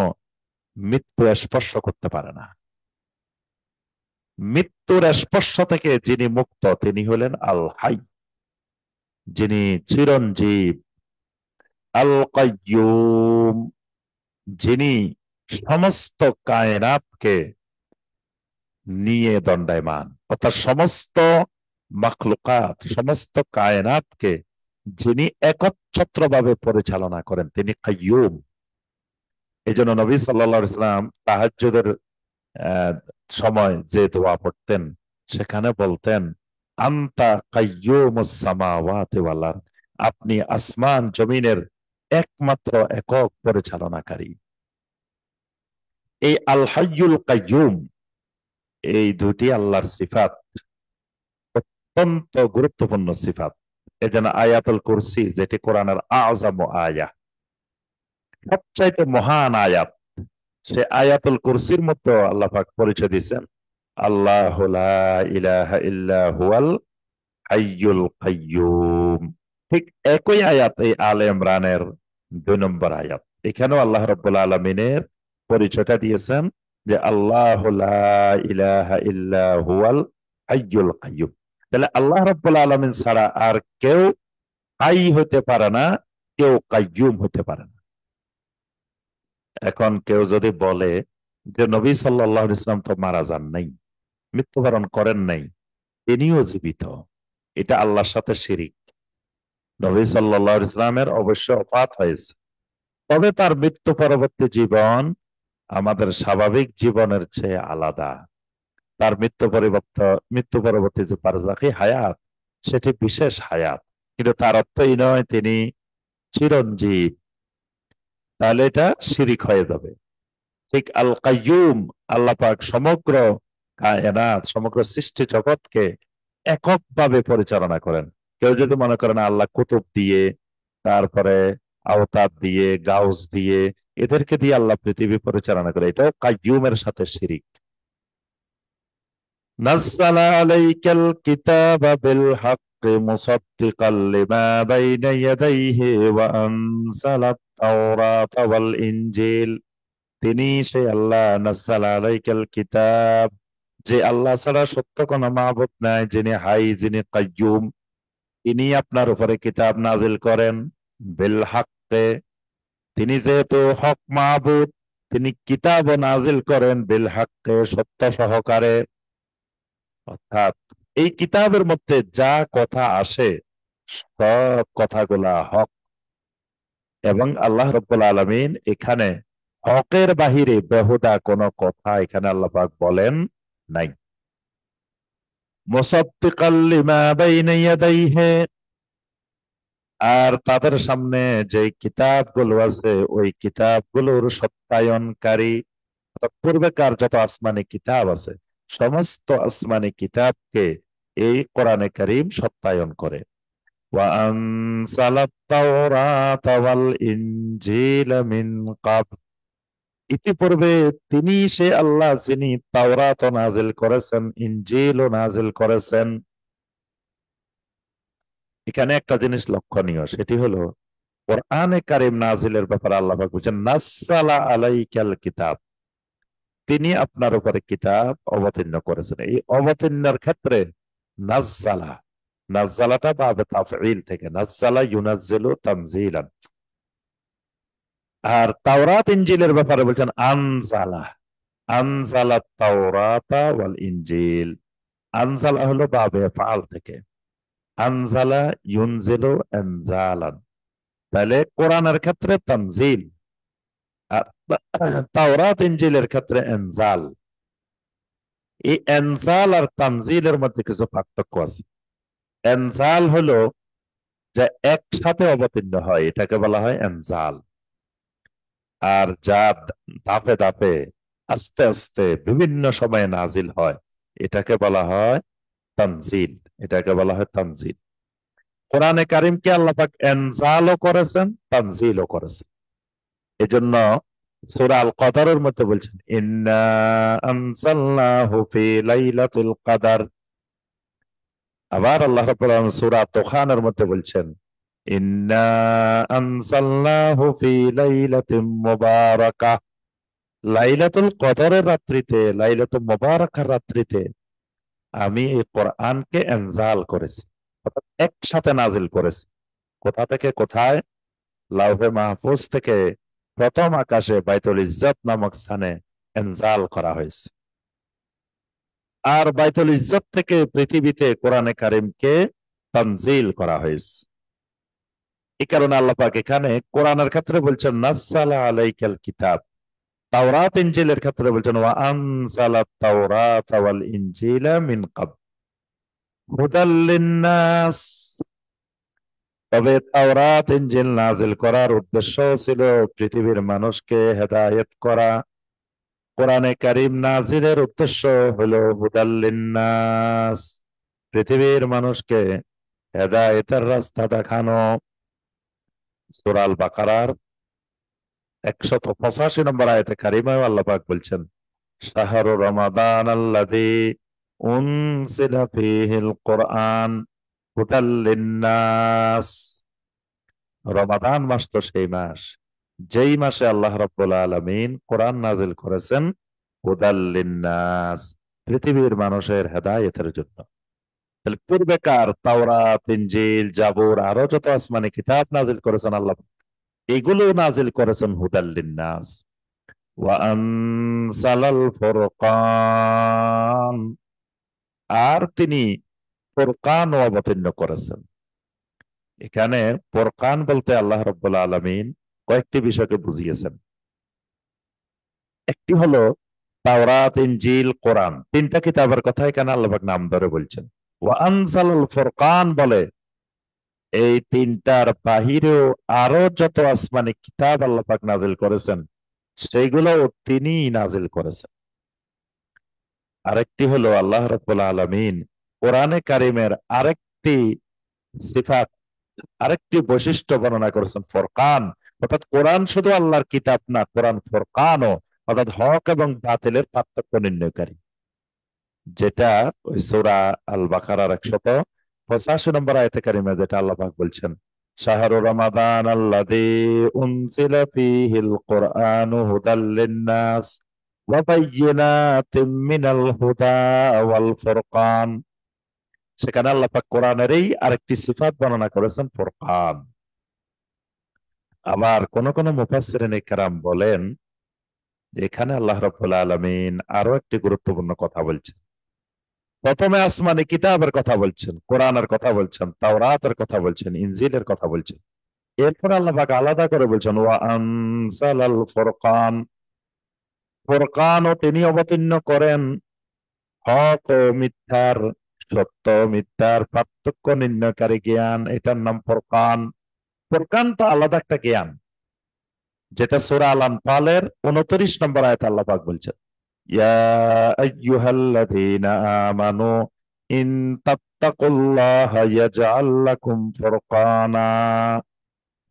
মৃত্যু স্পর্শ করতে পারে না। মৃত্যুর স্পর্শ থেকে যিনি মুক্ত তিনি হলেন আল হাই, যিনি চিরঞ্জীব। আল কাইয়ুম, যিনি সমস্ত কায়নাতকে নিয়ে দণ্ডায়মান, অর্থাৎ সমস্ত মাখলুকাত সমস্ত কায়নাতকে যিনি একচ্ছত্র ভাবে পরিচালনা করেন তিনি কাইয়ুম। এই জন্য নবী সাল্লাল্লাহু আলাইহি ওয়াসাল্লাম তাহাজ্জুদের আহ, সময় যে দোয়া পড়তেন সেখানে বলতেন আনতা কাইয়ুমুস সামাওয়াতি ওয়াল আরদ, আপনি আসমান জমিনের একমাত্র একক পরিচালনাকারী। এই আল হাইয়ুল কাইয়ুম, এই দুটি আল্লাহর সিফাত, অত্যন্ত গুরুত্বপূর্ণ সিফাত। এজন্য আয়াতুল কুরসি, যেটি কোরআনের আযম আয়া, সবচাইতে মহান আয়াত, সে আয়াতুল কুরসির মতো আল্লাহ পাক পরিচয় দিয়েছেন আল্লাহু লা ইলাহা ইল্লা হুয়াল হাইয়ুল কাইয়ুম। ঠিক একই আয়াত এই আলে ইমরানের 2 নম্বর আয়াত, এখানেও আল্লাহ রাব্বুল আলামিনের পরিচয়টা দিয়েছেন যে আল্লাহু লা ইলাহা ইল্লা হুয়াল হাইয়ুল কাইয়ুম। তাহলে আল্লাহ রাব্বুল আলামিন ছাড়া আর কেউ হাই হতে পারে না, কেউ কাইয়ুম হতে পারে না। এখন কেউ যদি বলে যে নবী সাল্লাল্লাহু আলাইহি ওয়াসাল্লাম তো মারা যান নাই, মৃত্যুবরণ করেন নাই, তিনিও জীবিত, এটা আল্লাহর সাথে শিরিক। নবী সাল্লাল্লাহু আলাইহি ওয়াসাল্লামের অবশ্য ওফাত হয়েছে, তবে তার মৃত্যু পরবর্তী জীবন আমাদের স্বাভাবিক জীবনের চেয়ে আলাদা। তার মৃত্যু পরবর্তী যে বারজাখি হায়াত, সেটি বিশেষ হায়াত, কিন্তু তার অর্থ এই নয় তিনি চিরঞ্জীব, তাহলে এটা শিরিক হয়ে যাবে। ঠিক আল কাইয়ুম, আল্লাহ পাক সমগ্র কায়নাত সমগ্র সৃষ্টি জগৎকে এককভাবে পরিচালনা করেন। কেউ যদি মনে করেন আল্লাহ কুতুব দিয়ে, তারপরে আওতাদ দিয়ে, গাউস দিয়ে, এদেরকে দিয়ে আল্লাহ পৃথিবী পরিচালনা করে, এটাও কাইয়ুমের সাথে শিরিক। নাজ্জালা আলাইকাল কিতাবা বিল হাক্কি মুসাদ্দিকাল লিমা বাইনা ইয়াদাইহি ওয়া আনজালাত তাওরাতা ওয়াল ইনজিল, তিনি সেই আল্লাহ নাজ্জালা আলাইকাল কিতাব, যে আল্লাহ ছাড়া সত্য কোনো মাবুদ নাই, যিনি হাই, যিনি কাইয়ুম, তিনি আপনার উপরে কিতাব নাজিল করেন বিল হাক্কে, তিনি যেহেতু হক মাবুদ তিনি কিতাব নাজিল করেন বিল হাক্কে, সত্য সহকারে। অর্থাৎ এই কিতাবের মধ্যে যা কথা আসে সব কথাগুলা হক, এবং আল্লাহ রাব্বুল আলামিন এখানে হকের বাহিরে বেহুদা কোনো কথা এখানে আল্লাহ পাক বলেন নাই। মুসাদ্দিকাল লিমা বাইনা ইয়াদাইহি, আর তাদের সামনে যে কিতাবগুলো আছে ওই কিতাবগুলোর সত্যায়নকারী, অর্থাৎ পূর্বেকার যত আসমানি কিতাব আছে সমস্ত আসমানি কিতাবকে এই কোরআনে কারীম সত্যায়ন করে। ওয়ানসালাত তাওরাতা ওয়াল ইনজিলা মিন ক্বাবল, ইতিপূর্বে তিনি সে আল্লাহ যিনি তাওরাত নাজিল করেছেন, ইনজিলও নাজিল করেছেন। এখানে একটা জিনিস লক্ষণীয়, সেটি হলো কোরআনে কারীম নাজিলের ব্যাপারে আল্লাহ পাক বলেছেন নাজ্জালা আলাইকাল কিতাব, তিনি আপনার উপরে কিতাব অবতীর্ণ করেছেন। এই অবতীর্ণের ক্ষেত্রে নাজ্জালা, নাজ্জালাটা বাবে তাফঈল থেকে, নাজ্জালা ইউনাজ্জিলু তানজিলান। আর তাওরাত ইনজিলের ব্যাপারে বলছেন আনজালা, আনজালা তাওরাতা ওয়াল ইনজিল। আনজালা হলো বাবে ফাল থেকে, আনজালা ইউনজিলু ইনজালান। তাহলে কোরআনের ক্ষেত্রে তানজিল, আর তাওরাত ইনজিলের ক্ষেত্রে ইনজাল। এই ইনজাল আর তানজিলের মধ্যে কিছু পার্থক্য আছে। ইনজাল হলো যে একসাথে অবতীর্ণ হয়, এটাকে বলা হয় ইনজাল। আর যা ধাপে ধাপে আস্তে আস্তে বিভিন্ন সময়ে নাজিল হয়, এটাকে বলা হয় তানজিল, এটাকে বলা হয় তানজিল। কোরআনে কারিমকে আল্লাহ পাক ইনজালও করেছেন, তানজিলও করেছেন। এজন্য সূরা আল কদরের মধ্যে বলছেন ইন্না আনজালনাহু ফি লাইলাতুল কদর। আবার আল্লাহ রাব্বুল আলামিন সূরা তুখানের মধ্যে বলছেন ইন্না আনজালনাহু ফি লাইলাতিন মুবারাকাহ, লাইলাতুল কদরের রাত্রিতে, লাইলাতুল মুবারাকার রাত্রিতে আমি এই কোরআনকে ইনজাল করেছি, অর্থাৎ একসাথে নাজিল করেছি। কোথা থেকে কোথায়? লাউহে মাহফুজ থেকে প্রথম আকাশে বাইতুল ইজ্জত নামক স্থানে ইনজাল করা হয়েছে। আর বাইতুল ইজ্জত থেকে পৃথিবীতে কোরআনে কারিমকে তানজিল করা হয়েছে। এই কারণে আল্লাহ পাক এখানে কোরআনের ক্ষেত্রে বলছেন নাজ্জালা আলাইকাল কিতাব, তাওরাত ইনজিলের ক্ষেত্রে বলছেন ওয়া আনজালাত তাওরাতা ওয়াল ইনজিলা মিন ক্বাবল হুদাল লিন্নাস। তবে তাওরাত ইনজিল নাজিল করার উদ্দেশ্য ছিল পৃথিবীর মানুষকে হেদায়েত করা। কোরআনে কারীম নাজিলের উদ্দেশ্য হলো হুদাল লিন্নাস, পৃথিবীর মানুষকে হেদায়েতের রাস্তা দেখানো। সূরা আল বাকারার 185 নম্বর আয়াতে কারিমায় আল্লাহ পাক বলছেন শাহরু রমাদান আল্লাযী উনজিলা ফীহিল কুরআন হুদাল লিন্নাস। রমাদান মাস তো সেই মাস যেই মাসে আল্লাহ রাব্বুল আলামিন কোরআন নাজিল করেছেন হুদাল লিন্নাস, পৃথিবীর মানুষের হেদায়েতের জন্য। তাহলে পূর্বেকার তাওরাত ইনজিল জাবুর আরো যত আসমানি কিতাব নাজিল করেছেন আল্লাহ, এগুলো নাজিল করেছেন হুদাল লিন্নাস। ওয়া আনসালাল ফুরকান, আর তিনি ফুরকান অবতীর্ণ করেছেন। এখানে ফুরকান বলতে আল্লাহ রাব্বুল আলামিন কয়েকটি বিষয়কে বুঝিয়েছেন। একটি হলো তাওরাত ইনজিল কোরআন, তিনটা কিতাবের কথা এখানে আল্লাহ পাক নাম ধরে বলছেন। ওয়া আনসালাল ফুরকান বলে এই তিনটার বাহিরেও আরো যত আসমানি কিতাব আল্লাহ পাক নাজিল করেছেন সেইগুলো তিনিই নাজিল করেছেন। আরেকটি হলো আল্লাহ রাব্বুল আলামিন কোরআনে কারিমের আরেকটি সিফাত, আরেকটি বৈশিষ্ট্য বর্ণনা করেছেন ফুরকান, অর্থাৎ কোরআন শুধু আল্লাহর কিতাব না, কোরআন ফুরকানও, অর্থাৎ হক এবং বাতিলের পার্থক্য নির্ণয়কারী। যেটা ওই সূরা আল বাকারার 185 নম্বর আয়াতে কারিমে যেটা আল্লাহ পাক বলছেন শাহরু রমাদান আল্লাযী উনজিলা ফীহিল কুরআনু হুদাল লিন্নাস ওয়া বায়্যিনাতিম মিনাল হুদা ওয়াল ফুরকান। সেখানে আল্লাহ পাক কোরআনেরই আরেকটি সিফাত বর্ণনা করেছেন ফুরকান। আবার কোন কোন মুফাসসিরিন ইকরাম বলেন যে এখানে আল্লাহ রাব্বুল আলামিন আরো একটি গুরুত্বপূর্ণ কথা বলছেন। প্রথমে আসমানি কিতাবের কথা বলছেন, কোরআনের কথা বলছেন, তাওরাতের কথা বলছেন, ইনজিলের কথা বলছেন। এরপর আল্লাহ পাক আলাদা করে বলছেন ওয়া আনসালাল ফুরকান, ফুরকানও তিনি অবতীর্ণ করেন, হক ও মিথ্যার, সত্য মিথ্যার পার্থক্য নির্ণয়কারী জ্ঞান, এটার নাম ফুরকান। ফুরকানটা আলাদা একটা জ্ঞান, যেটা সূরা আল আনফালের 29 নম্বর আয়াতে আল্লাহ পাক বলছেন ইয়া আইয়ুহাল্লাযীনা আমানু ইন তাত্তাকুল্লাহা ইয়াজআল লাকুম ফুরকানা।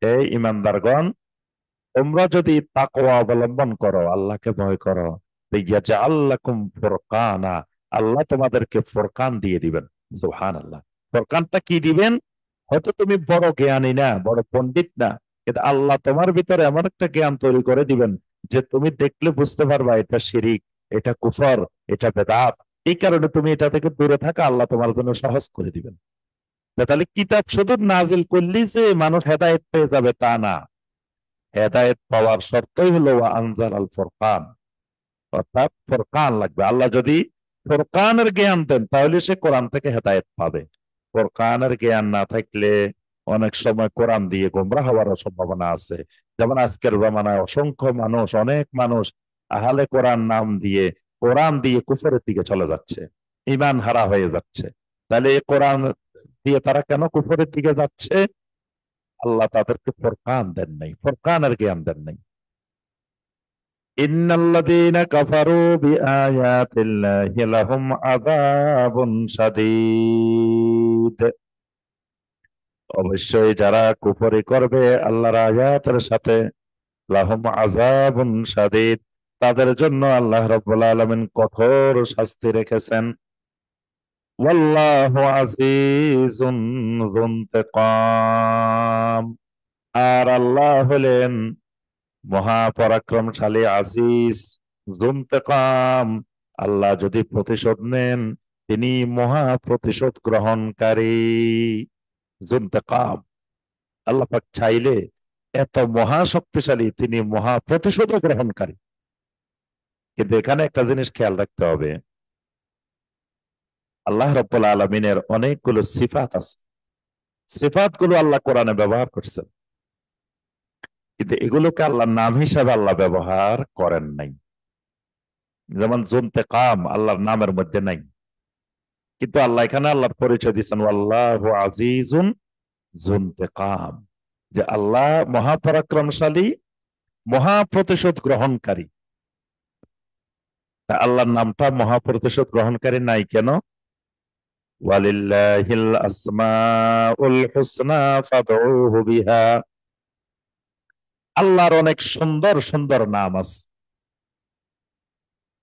হে ঈমানদারগণ, তোমরা যদি তাকওয়া অবলম্বন করো, আল্লাহকে ভয় করো, তো ইয়াজআল লাকুম ফুরকানা, আল্লাহ তোমাদেরকে ফুরকান দিয়ে দিবেন। সুবহানাল্লাহ। ফুরকানটা কি দিবেন? হয়তো তুমি বড় জ্ঞানী না, বড় পণ্ডিত না, কিন্তু আল্লাহ তোমার ভিতরে এমন একটা জ্ঞান তৈরি করে দিবেন যে তুমি দেখলে বুঝতে পারবা এটা শিরিক, এটা কুফর, এটা বেদাত। এই কারণে তুমি এটা থেকে দূরে থাকা আল্লাহ তোমার জন্য সহজ করে দিবেন। তাহলে কিতাব শুধু নাজিল করলেই যে মানুষ হেদায়েত পেয়ে যাবে তা না। হেদায়েত পাওয়ার শর্তই হলো ওয়া আনজাল আল ফুরকান, অর্থাৎ ফুরকান লাগবে। আল্লাহ যদি ফুরকানের জ্ঞান দেন তাহলে সে কোরআন থেকে হেদায়েত পাবে। ফুরকানের জ্ঞান না থাকলে অনেক সময় কোরআন দিয়ে গোমরাহ হওয়ার সম্ভাবনা আছে। যেমন আজকের জামানায় অসংখ্য মানুষ, অনেক মানুষ আহলে কোরআন নাম দিয়ে কোরআন দিয়ে কুফরের দিকে চলে যাচ্ছে, ঈমান হারা হয়ে যাচ্ছে। তাহলে এই কোরআন দিয়ে তারা কেন কুফরের দিকে যাচ্ছে? আল্লাহ তাদেরকে ফুরকান দেন নাই, ফুরকানের জ্ঞান দেন নাই। ইন্নাল্লাযীনা কাফারু বিআয়াতিল্লাহি লাহুম আযাবুন শাদীদ। অবশ্যই যারা কুফরি করবে আল্লাহর আয়াতের সাথে, লাহুম আযাবুন শাদীদ, তাদের জন্য আল্লাহ রাব্বুল আলামিন কঠোর শাস্তি রেখেছেন। ওয়াল্লাহু আজিজুন যু ইনতিকাম, আর আল্লাহ হলেন মহাপরাক্রমশালী, আজিজ, যু ইনতিকাম। আল্লাহ যদি প্রতিশোধ নেন তিনি মহা প্রতিশোধ গ্রহণকারী। যু ইনতিকাম, আল্লাহ পাক চাইলে এত মহা শক্তিশালী, তিনি মহা প্রতিশোধ গ্রহণকারী। কিন্তু এখানে একটা জিনিস খেয়াল রাখতে হবে, আল্লাহ রাব্বুল আলামিনের অনেকগুলো সিফাত আছে। সিফাত গুলো আল্লাহ কোরআনে ব্যবহার করছেন, কিন্তু এগুলোকে আল্লাহর নাম হিসাবে আল্লাহ ব্যবহার করেন নাই। যেমন যু ইনতিকাম আল্লাহর নামের মধ্যে নাই, কিন্তু আল্লাহ এখানে আল্লাহর পরিচয় দিচ্ছেন আল্লাহু আজিজুন যু ইনতিকাম, যে আল্লাহ মহাপরাক্রমশালী, মহা প্রতিশোধ গ্রহণকারী। তা আল্লাহর নামটা মহা প্রতিশোধ গ্রহণকারী নাই কেন? ওয়ালিল্লাহিল আসমাউল হুসনা ফাদউহু বিহা, আল্লাহর অনেক সুন্দর সুন্দর নাম আছে।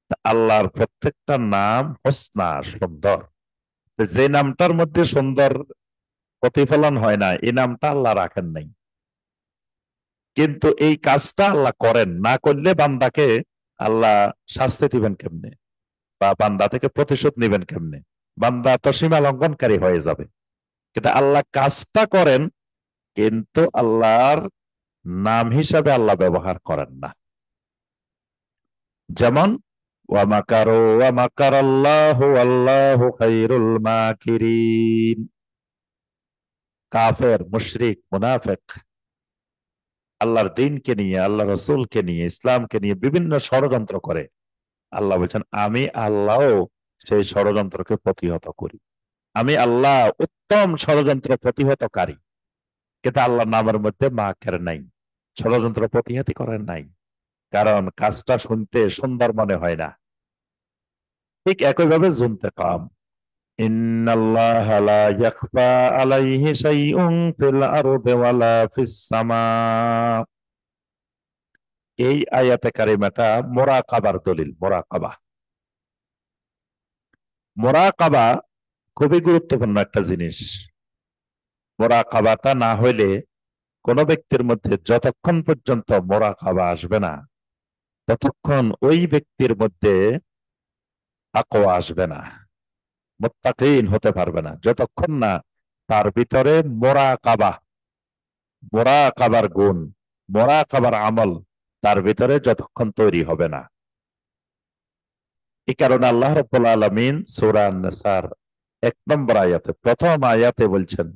তা আল্লাহর প্রত্যেকটা নাম হোসনা, সুন্দর। যে নামটার মধ্যে সুন্দর প্রতিফলন হয় না, এই নামটা আল্লাহ রাখেন নাই। কিন্তু এই কাজটা আল্লাহ করেন, না করলে বান্দাকে আল্লাহ শাস্তি দিবেন কেমনে, বা বান্দা থেকে প্রতিশোধ নিবেন কেমনে? বান্দা তো সীমা লঙ্ঘনকারী হয়ে যাবে। কিন্তু আল্লাহ কাজটা করেন, কিন্তু আল্লাহর নাম হিসাবে আল্লাহ ব্যবহার করেন না। যেমন ওয়া মাকারু ওয়া মাকারাল্লাহু ওয়াল্লাহু খায়রুল মাকিরিন। কাফের, মুশরিক, মুনাফিক আল্লাহর দ্বীনকে নিয়ে, আল্লাহ রাসূলকে নিয়ে, ইসলামকে নিয়ে বিভিন্ন ষড়যন্ত্র করে। আল্লাহ বলছেন আমি আল্লাহ সেই ষড়যন্ত্রকে প্রতিহত করি। আমি আল্লাহ উত্তম ষড়যন্ত্র প্রতিহতকারী। কিন্তু আল্লাহর নামের মধ্যে মাকের নাই, ষড়যন্ত্র প্রতিহত করেন নাই, কারণ কাজটা শুনতে সুন্দর মনে হয় না। ঠিক একইভাবে যু ইনতিকাম, ইন্নাল্লাহা লা ইয়াখফা আলাইহি শাইউন ফিল আরদি ওয়ালা ফিস সামা। এই আয়াতে কারিমাটা মুরাকাবার দলিল। মুরাকাবা, মুরাকাবা খুবই গুরুত্বপূর্ণ একটা জিনিস। মুরাকাবাটা না হইলে কোন ব্যক্তির মধ্যে যতক্ষণ পর্যন্ত মুরাকাবা আসবে না, ততক্ষণ ওই ব্যক্তির মধ্যে তাকওয়া আসবে না, মুত্তাকিন হতে পারবে না, যতক্ষণ না তার ভিতরে মুরাকাবা, মুরাকাবার গুণ, মুরাকাবার আমল তার ভিতরে যতক্ষণ তৈরি হবে না। এই কারণে আল্লাহ রাব্বুল আলামিন সূরা আন-নিসার 1 নম্বর আয়াতে, প্রথম আয়াতে বলছেন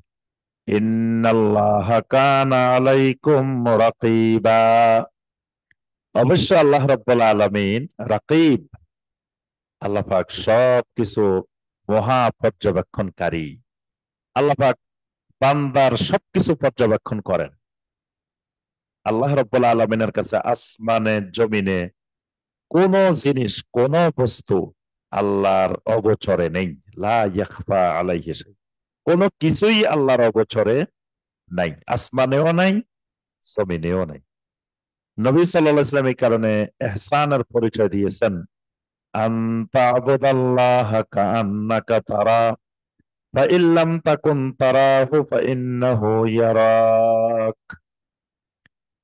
ইন্নাল্লাহা কানা আলাইকুম রাকিবা। অবশ্য আল্লাহ রাব্বুল আলামিন রাকিব, আল্লাহ পাক সবকিছু মহা পর্যবেক্ষণকারী। আল্লাহ পাক বান্দার সবকিছু পর্যবেক্ষণ করেন। আল্লাহ রাব্বুল আলামিনের কাছে আসমানে জমিনে কোন জিনিস, কোন বস্তু আল্লাহর অগোচরে নেই। লা ইয়াখফা আলাইহি শাই। কোনো কিছুই আল্লাহর অগোচরে নাই, আসমানেও নাই, জমিনেও নাই। নবী সাল্লাল্লাহু আলাইহি ওয়াসাল্লাম এই কারণে ইহসানের পরিচয় দিয়েছেন, আনতা আবুদাল্লাহ কাআন্নাকা তারা ফাইন লাম তাকুন তারাহু ফাইন্নাহু ইয়ারাক।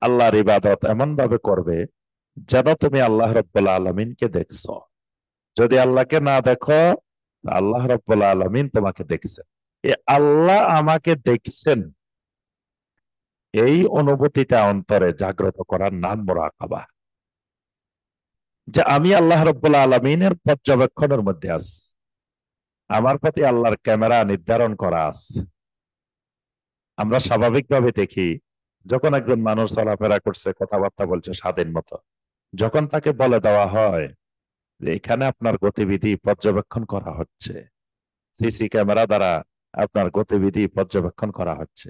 আল্লাহর ইবাদত এমন ভাবে করবে যেন তুমি আল্লাহ রাব্বুল আলামিনকে দেখছো। যদি আল্লাহকে না দেখো, আল্লাহ রাব্বুল আলামিন তোমাকে দেখছেন। এ আল্লাহ আমাকে দেখছেন, এই অনুভূতিটা অন্তরে জাগ্রত করার নাম মুরাকাবা। যে আমি আল্লাহ রাব্বুল আলামিনের পর্যবেক্ষণের মধ্যে আছি, আমার প্রতি আল্লাহর ক্যামেরা নির্ধারণ করা আছে। আমরা স্বাভাবিকভাবে দেখি, যখন একজন মানুষ চলাফেরা করছে, কথাবার্তা বলছে স্বাধীন মতো, যখন তাকে বলে দেওয়া হয় যে এখানে আপনার গতিবিধি পর্যবেক্ষণ করা হচ্ছে, সিসি ক্যামেরা দ্বারা আপনার গতিবিধি পর্যবেক্ষণ করা হচ্ছে,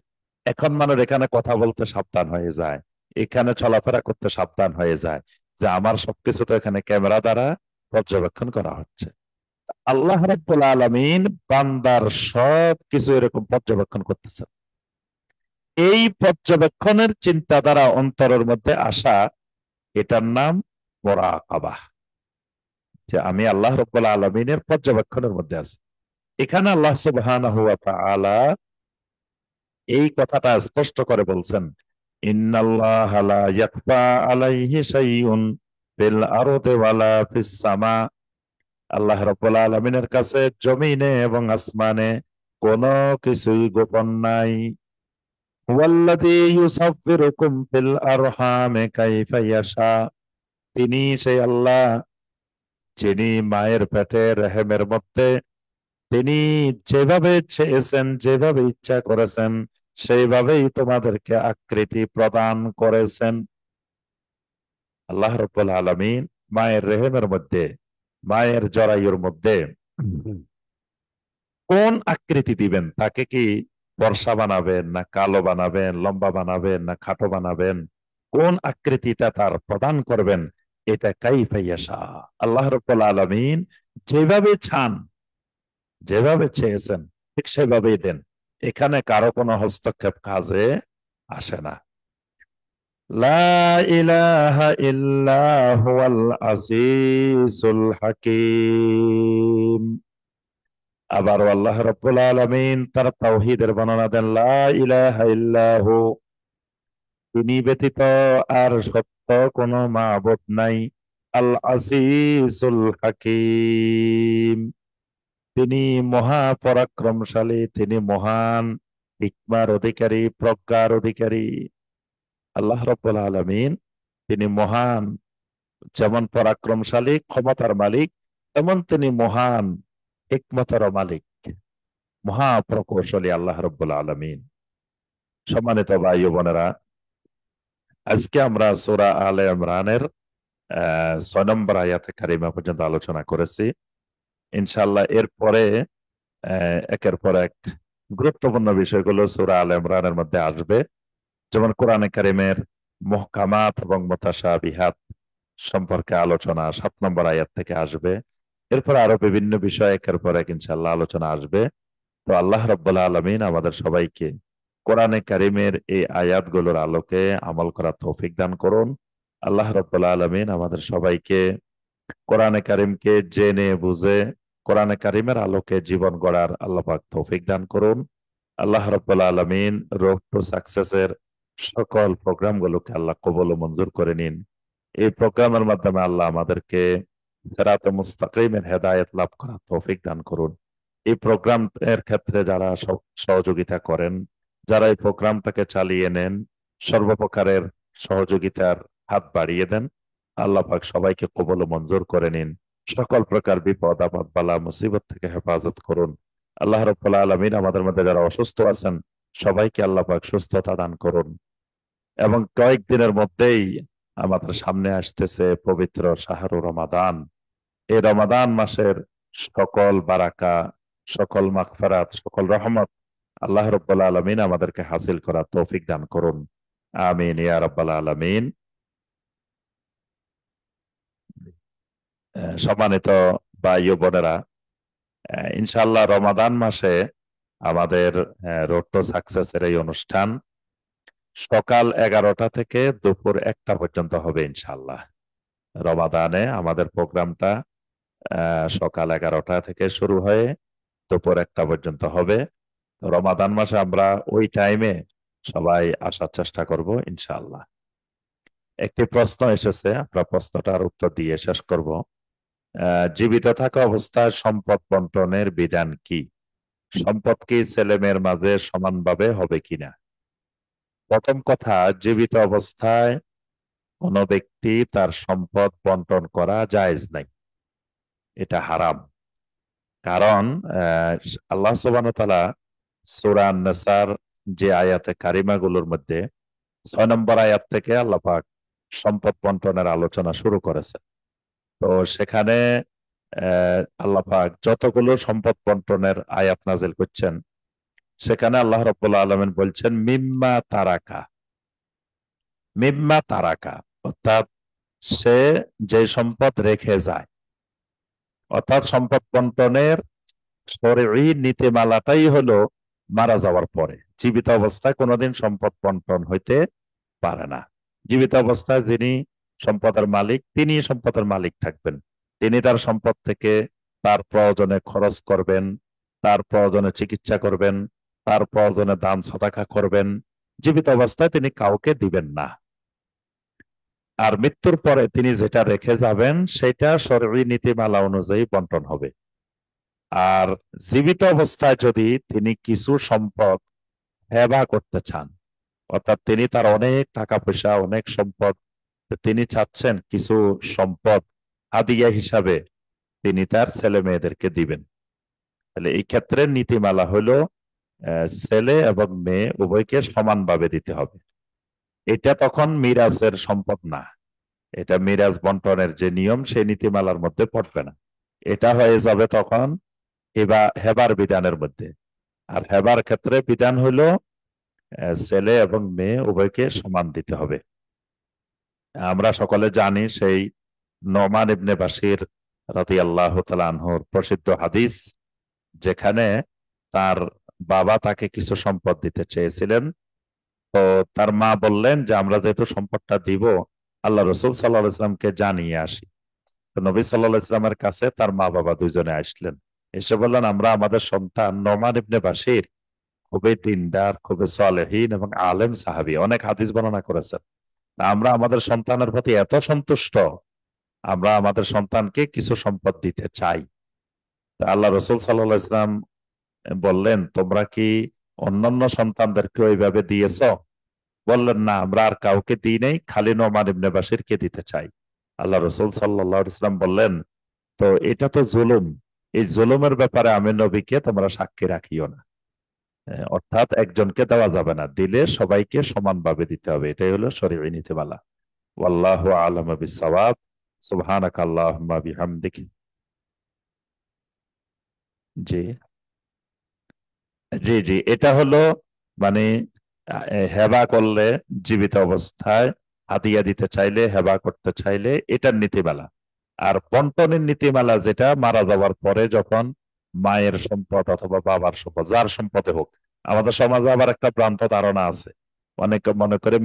এখন মানুষ এখানে কথা বলতে সাবধান হয়ে যায়, এখানে চলাফেরা করতে সাবধান হয়ে যায়, যে আমার সবকিছু তো এখানে ক্যামেরা দ্বারা পর্যবেক্ষণ করা হচ্ছে। আল্লাহ রাব্বুল আলামিন বান্দার সব কিছু এরকম পর্যবেক্ষণ করতেছেন। এই পর্যবেক্ষণের চিন্তাধারা অন্তরের মধ্যে আসা, এটার নাম মুরাকাবা। যে আমি আল্লাহ রাব্বুল আলামিনের পর্যবেক্ষণের মধ্যে আছি। এখানে আল্লাহ সুবহানাহু ওয়া তাআলা এই কথাটা স্পষ্ট করে বলছেন, ইন্নাল্লাহা লা ইয়াখফা আলাইহি শাইউন ফিল আরদি ওয়ালা ফিস সামা। আল্লাহ রাব্বুল আলামিনের কাছে জমিনে এবং আসমানে কোনো কিছুই গোপন নাই। হুয়াল্লাযী ইউসাফফিরুকুম ফিল আরহামে কাইফা ইয়াশা। তিনি সেই আল্লাহ, যিনি মায়ের পেটে রেহেমের মধ্যে তিনি যেভাবে চেয়েছেন, যেভাবে ইচ্ছা করেছেন, সেইভাবেই তোমাদেরকে আকৃতি প্রদান করেছেন। আল্লাহ রাব্বুল আলামিন মায়ের রেহেমের মধ্যে, মায়ের জরায়ুর মধ্যে কোন আকৃতি দিবেন, তাকে কি বর্ষা বানাবেন, না কালো বানাবেন, লম্বা বানাবেন, না খাটো বানাবেন, কোন আকৃতিটা তার প্রদান করবেন, এটা কাইফা ইয়াশা। আল্লাহ রাব্বুল আলামিন যেভাবে চান, যেভাবে চেয়েছেন, ঠিক সেভাবেই দেন। এখানে কারো কোনো হস্তক্ষেপ কাজে আসে না। লা ইলাহা ইল্লা হুয়াল আজিজুল হাকিম। আবার আল্লাহ রাব্বুল আলামিন তার তাওহীদের বর্ণনা দেন, লা ইলাহা ইল্লাহু, তিনি ব্যতীত আর সত্য কোনো মাবুদ নাই। আল আজিজুল হাকিম, তিনি মহাপরাক্রমশালী, তিনি মহান হিকমার অধিকারী, প্রজ্ঞার অধিকারী। আল্লাহ রাব্বুল আলামিন তিনি মহান, যেমন পরাক্রমশালী ক্ষমতার মালিক, তেমন তিনি মহান হিকমতের মালিক, মহাপ্রকৌশলী আল্লাহ রাব্বুল আলামিন। সম্মানিত ভাই ও বোনেরা, আজকে আমরা সূরা আলে ইমরানের 6 নম্বর আয়াতে কারিমা পর্যন্ত আলোচনা করেছি। ইনশাআল্লাহ এরপরে একের পর এক গুরুত্বপূর্ণ বিষয়গুলো সূরা আলে ইমরানের মধ্যে আসবে। যেমন কোরআনে কারিমের মুহকামাত এবং মুতাশাবিহাত সম্পর্কে আলোচনা 7 নম্বর আয়াত থেকে আসবে। এরপর আরো বিভিন্ন বিষয় একের পর এক ইনশাআল্লাহ আলোচনা আসবে। তো আল্লাহ রাব্বুল আলামিন আমাদের সবাইকে কোরআনে কারিমের এই আয়াতগুলোর আলোকে আমল করার তৌফিক দান করুন। আল্লাহ রাব্বুল আলামিন আমাদের সবাইকে কোরআনে কারিমকে জেনে বুঝে কোরআনে কারিমের আলোকে জীবন গড়ার আল্লাহ পাক তৌফিক দান করুন। আল্লাহ রাব্বুল আলামিন রোড টু সাকসেসের সকল প্রোগ্রামগুলোকে আল্লাহ কবুল ও মঞ্জুর করে নিন। এই প্রোগ্রামের মাধ্যমে আল্লাহ আমাদেরকে সিরাতে মুস্তাকিমের হেদায়েত লাভ করার তৌফিক দান করুন। এই প্রোগ্রাম এর ক্ষেত্রে যারা সহযোগিতা করেন, যারা এই প্রোগ্রামটাকে চালিয়ে নেন, সর্বপ্রকারের সহযোগিতার হাত বাড়িয়ে দেন। আল্লাহ পাক সবাইকে কবুল ও মঞ্জুর করে নিন। সকল প্রকার বিপদ আপদ বালা মুসিবত থেকে হেফাজত করুন। আল্লাহ রাব্বুল আলামিন আমাদের মধ্যে যারা অসুস্থ আছেন, সবাইকে আল্লাহ পাক সুস্থতা দান করুন। এবং কয়েকদিনের মধ্যেই আমাদের সামনে আসতেছে পবিত্র শাহরু রমাদান। এই রমাদান মাসের সকল বারাকা, সকল মাগফিরাত, সকল রহমত আল্লাহ রাব্বুল আলামিন আমাদেরকে হাসিল করার তৌফিক দান করুন। আমিন ইয়া রাব্বাল আলামিন। সম্মানিত ভাই ও বোনেরা, ইনশাআল্লাহ রমাদান মাসে আমাদের রোড টু সাকসেসের এই অনুষ্ঠান সকাল 11টা থেকে দুপুর 1টা পর্যন্ত হবে ইনশাআল্লাহ। রমাদানে আমাদের প্রোগ্রামটা সকাল 11টা থেকে শুরু হয়ে দুপুর 1টা পর্যন্ত হবে। রমাদান মাসে আমরা ওই টাইমে সবাই আসার চেষ্টা করব ইনশাআল্লাহ। একটি প্রশ্ন এসেছে, আমরা প্রশ্নটার উত্তর দিয়ে শেষ করব। জীবিত থাকা অবস্থায় সম্পদ বন্টনের বিধান কি? সম্পদ কি ছেলে মেয়ের মাঝে সমানভাবে হবে কিনা? প্রথম কথা, জীবিত অবস্থায় কোনো ব্যক্তি তার সম্পদ বন্টন করা জায়েজ নাই, এটা হারাম। কারণ আল্লাহ সুবহানাহু ওয়া তাআলা সূরা আন-নিসার যে আয়াতে কারিমাগুলোর মধ্যে 6 নম্বর আয়াত থেকে আল্লাহ পাক সম্পদ বন্টনের আলোচনা শুরু করেছে। তো সেখানে আল্লাহ পাক যতগুলো সম্পদ বন্টনের আয়াত নাজিল করছেন, সেখানে আল্লাহ রাব্বুল আলামিন বলছেন মিম্মা তারাকা। মিম্মা তারাকা অর্থাৎ সে যে সম্পদ রেখে যায়, অর্থাৎ সম্পদ বন্টনের শরঈ নীতিমালাটাই হলো মারা যাওয়ার পরে। জীবিত অবস্থায় কোনোদিন সম্পদ বন্টন হইতে পারে না। জীবিত অবস্থায় যিনি সম্পদের মালিক, তিনি সম্পদের মালিক থাকবেন। তিনি তার সম্পদ থেকে তার প্রয়োজনে খরচ করবেন, তার প্রয়োজনে চিকিৎসা করবেন, তার প্রয়োজনে দান সদাকা করবেন। জীবিত অবস্থায় তিনি কাউকে দিবেন না। আর মৃত্যুর পরে তিনি যেটা রেখে যাবেন সেটা শরঈ নীতিমালা অনুযায়ী বন্টন হবে। আর জীবিত অবস্থায় যদি তিনি কিছু সম্পদ হেবা করতে চান, অর্থাৎ তিনি তার অনেক টাকা পয়সা, অনেক সম্পদ, তিনি চাচ্ছেন কিছু সম্পদ হাদিয়া হিসাবে তিনি তার ছেলে মেয়েদেরকে দিবেন, তাহলে এই ক্ষেত্রে নীতিমালা হলো ছেলে এবং মেয়ে উভয়কে সমানভাবে দিতে হবে। এটা তখন মিরাজের সম্পদ না, এটা মিরাজ বন্টনের যে নিয়ম সেই নীতিমালার মধ্যে পড়বে না। এটা হয়ে যাবে তখন হেবার বিধানের মধ্যে। আর হেবার ক্ষেত্রে বিধান হলো ছেলে এবং মেয়ে উভয়কে সমান দিতে হবে। আমরা সকলে জানি সেই নোমান ইবনে বাশির রাদিয়াল্লাহু তাআলা আনহুর প্রসিদ্ধ হাদিস, যেখানে তার বাবা তাকে কিছু সম্পদ দিতে চেয়েছিলেন। তো তার মা বললেন যে আমরা যেহেতু সম্পদটা দিব, আল্লাহ রসুল সাল্লাল্লাহু আলাইহি ওয়াসাল্লামকে জানিয়ে আসি। তো নবী সাল্লাল্লাহু আলাইহি ওয়াসাল্লামের কাছে তার মা বাবা দুইজনে আসলেন, এসে বললেন আমরা আমাদের সন্তান নোমান ইবনে বাশির খুবই দিনদার, খুবই সালেহীন এবং আলেম সাহাবী, অনেক হাদিস বর্ণনা করেছেন। আমরা আমাদের সন্তানের প্রতি এত সন্তুষ্ট, আমরা আমাদের সন্তানকে কিছু সম্পদ দিতে চাই। আল্লাহ রসুল সাল্লাল্লাহু আলাইহি ওয়াসাল্লাম বললেন তোমরা কি অন্যান্য সন্তানদেরকে ওইভাবে দিয়েছ? বললেন না, আমরা আর কাউকে দিই নাই, খালি নোমান ইবনে বাশিরকে দিতে চাই। আল্লাহ রসুল সাল্লাল্লাহু আলাইহি ওয়াসাল্লাম বললেন তো এটা তো জুলুম, এই জুলুমের ব্যাপারে আমি নবীকে তোমরা সাক্ষী রাখিও না। অর্থাৎ একজনকে দেওয়া যাবে না, দিলে সবাইকে সমানভাবে দিতে হবে, এটাই হলো শরীয়ী নীতিমালা। ওয়াল্লাহু আ'লামু বিস-সাওয়াব। সুবহানাকা আল্লাহুম্মা বিহামদিক। জি জি জি, এটা হলো মানে হেবা করলে, জীবিত অবস্থায় হাদিয়া দিতে চাইলে, হেবা করতে চাইলে, এটার নীতিমালা। আর বন্টনের নীতিমালা যেটা মারা যাওয়ার পরে যখন মায়ের সম্পদ অথবা বাবার সম্পদ, যার সম্পদে হোক। আমাদের সমাজে আবার একটা ভ্রান্ত ধারণা আছে, অনেকে মনে করে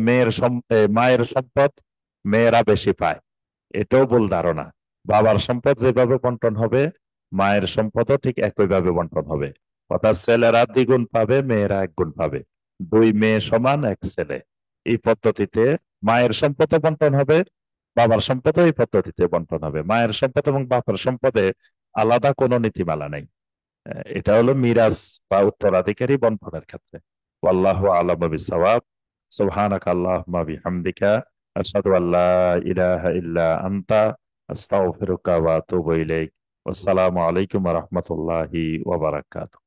মায়ের সম্পদ মেয়েরা বেশি পায়, এটাও ভুল ধারণা। বাবার সম্পদ যেভাবে বন্টন হবে, মায়ের সম্পদও ঠিক একইভাবে বন্টন হবে। অর্থাৎ ছেলেরা দ্বিগুণ পাবে, মেয়েরা 1 গুণ পাবে। 2 মেয়ে সমান 1 ছেলে, এই পদ্ধতিতে মায়ের সম্পদও বন্টন হবে, বাবার সম্পদও এই পদ্ধতিতে বন্টন হবে। মায়ের সম্পদ এবং বাবার সম্পদে আলাদা কোনো নীতিমালা নেই। এটা হলো মিরাজ বা উত্তরাধিকারী বন্টনের ক্ষেত্রে। ওয়াল্লাহু আ'লামু বিস-সাওয়াব। সুবহানাকা আল্লাহুম্মা বিহামদিকা আশহাদু আল্লা ইলাহা ইল্লা আনতা আস্তাগফিরুকা ওয়া আতুবু ইলাইক। আসসালামু আলাইকুম ওয়া রাহমাতুল্লাহি ওয়া বারাকাতুহু।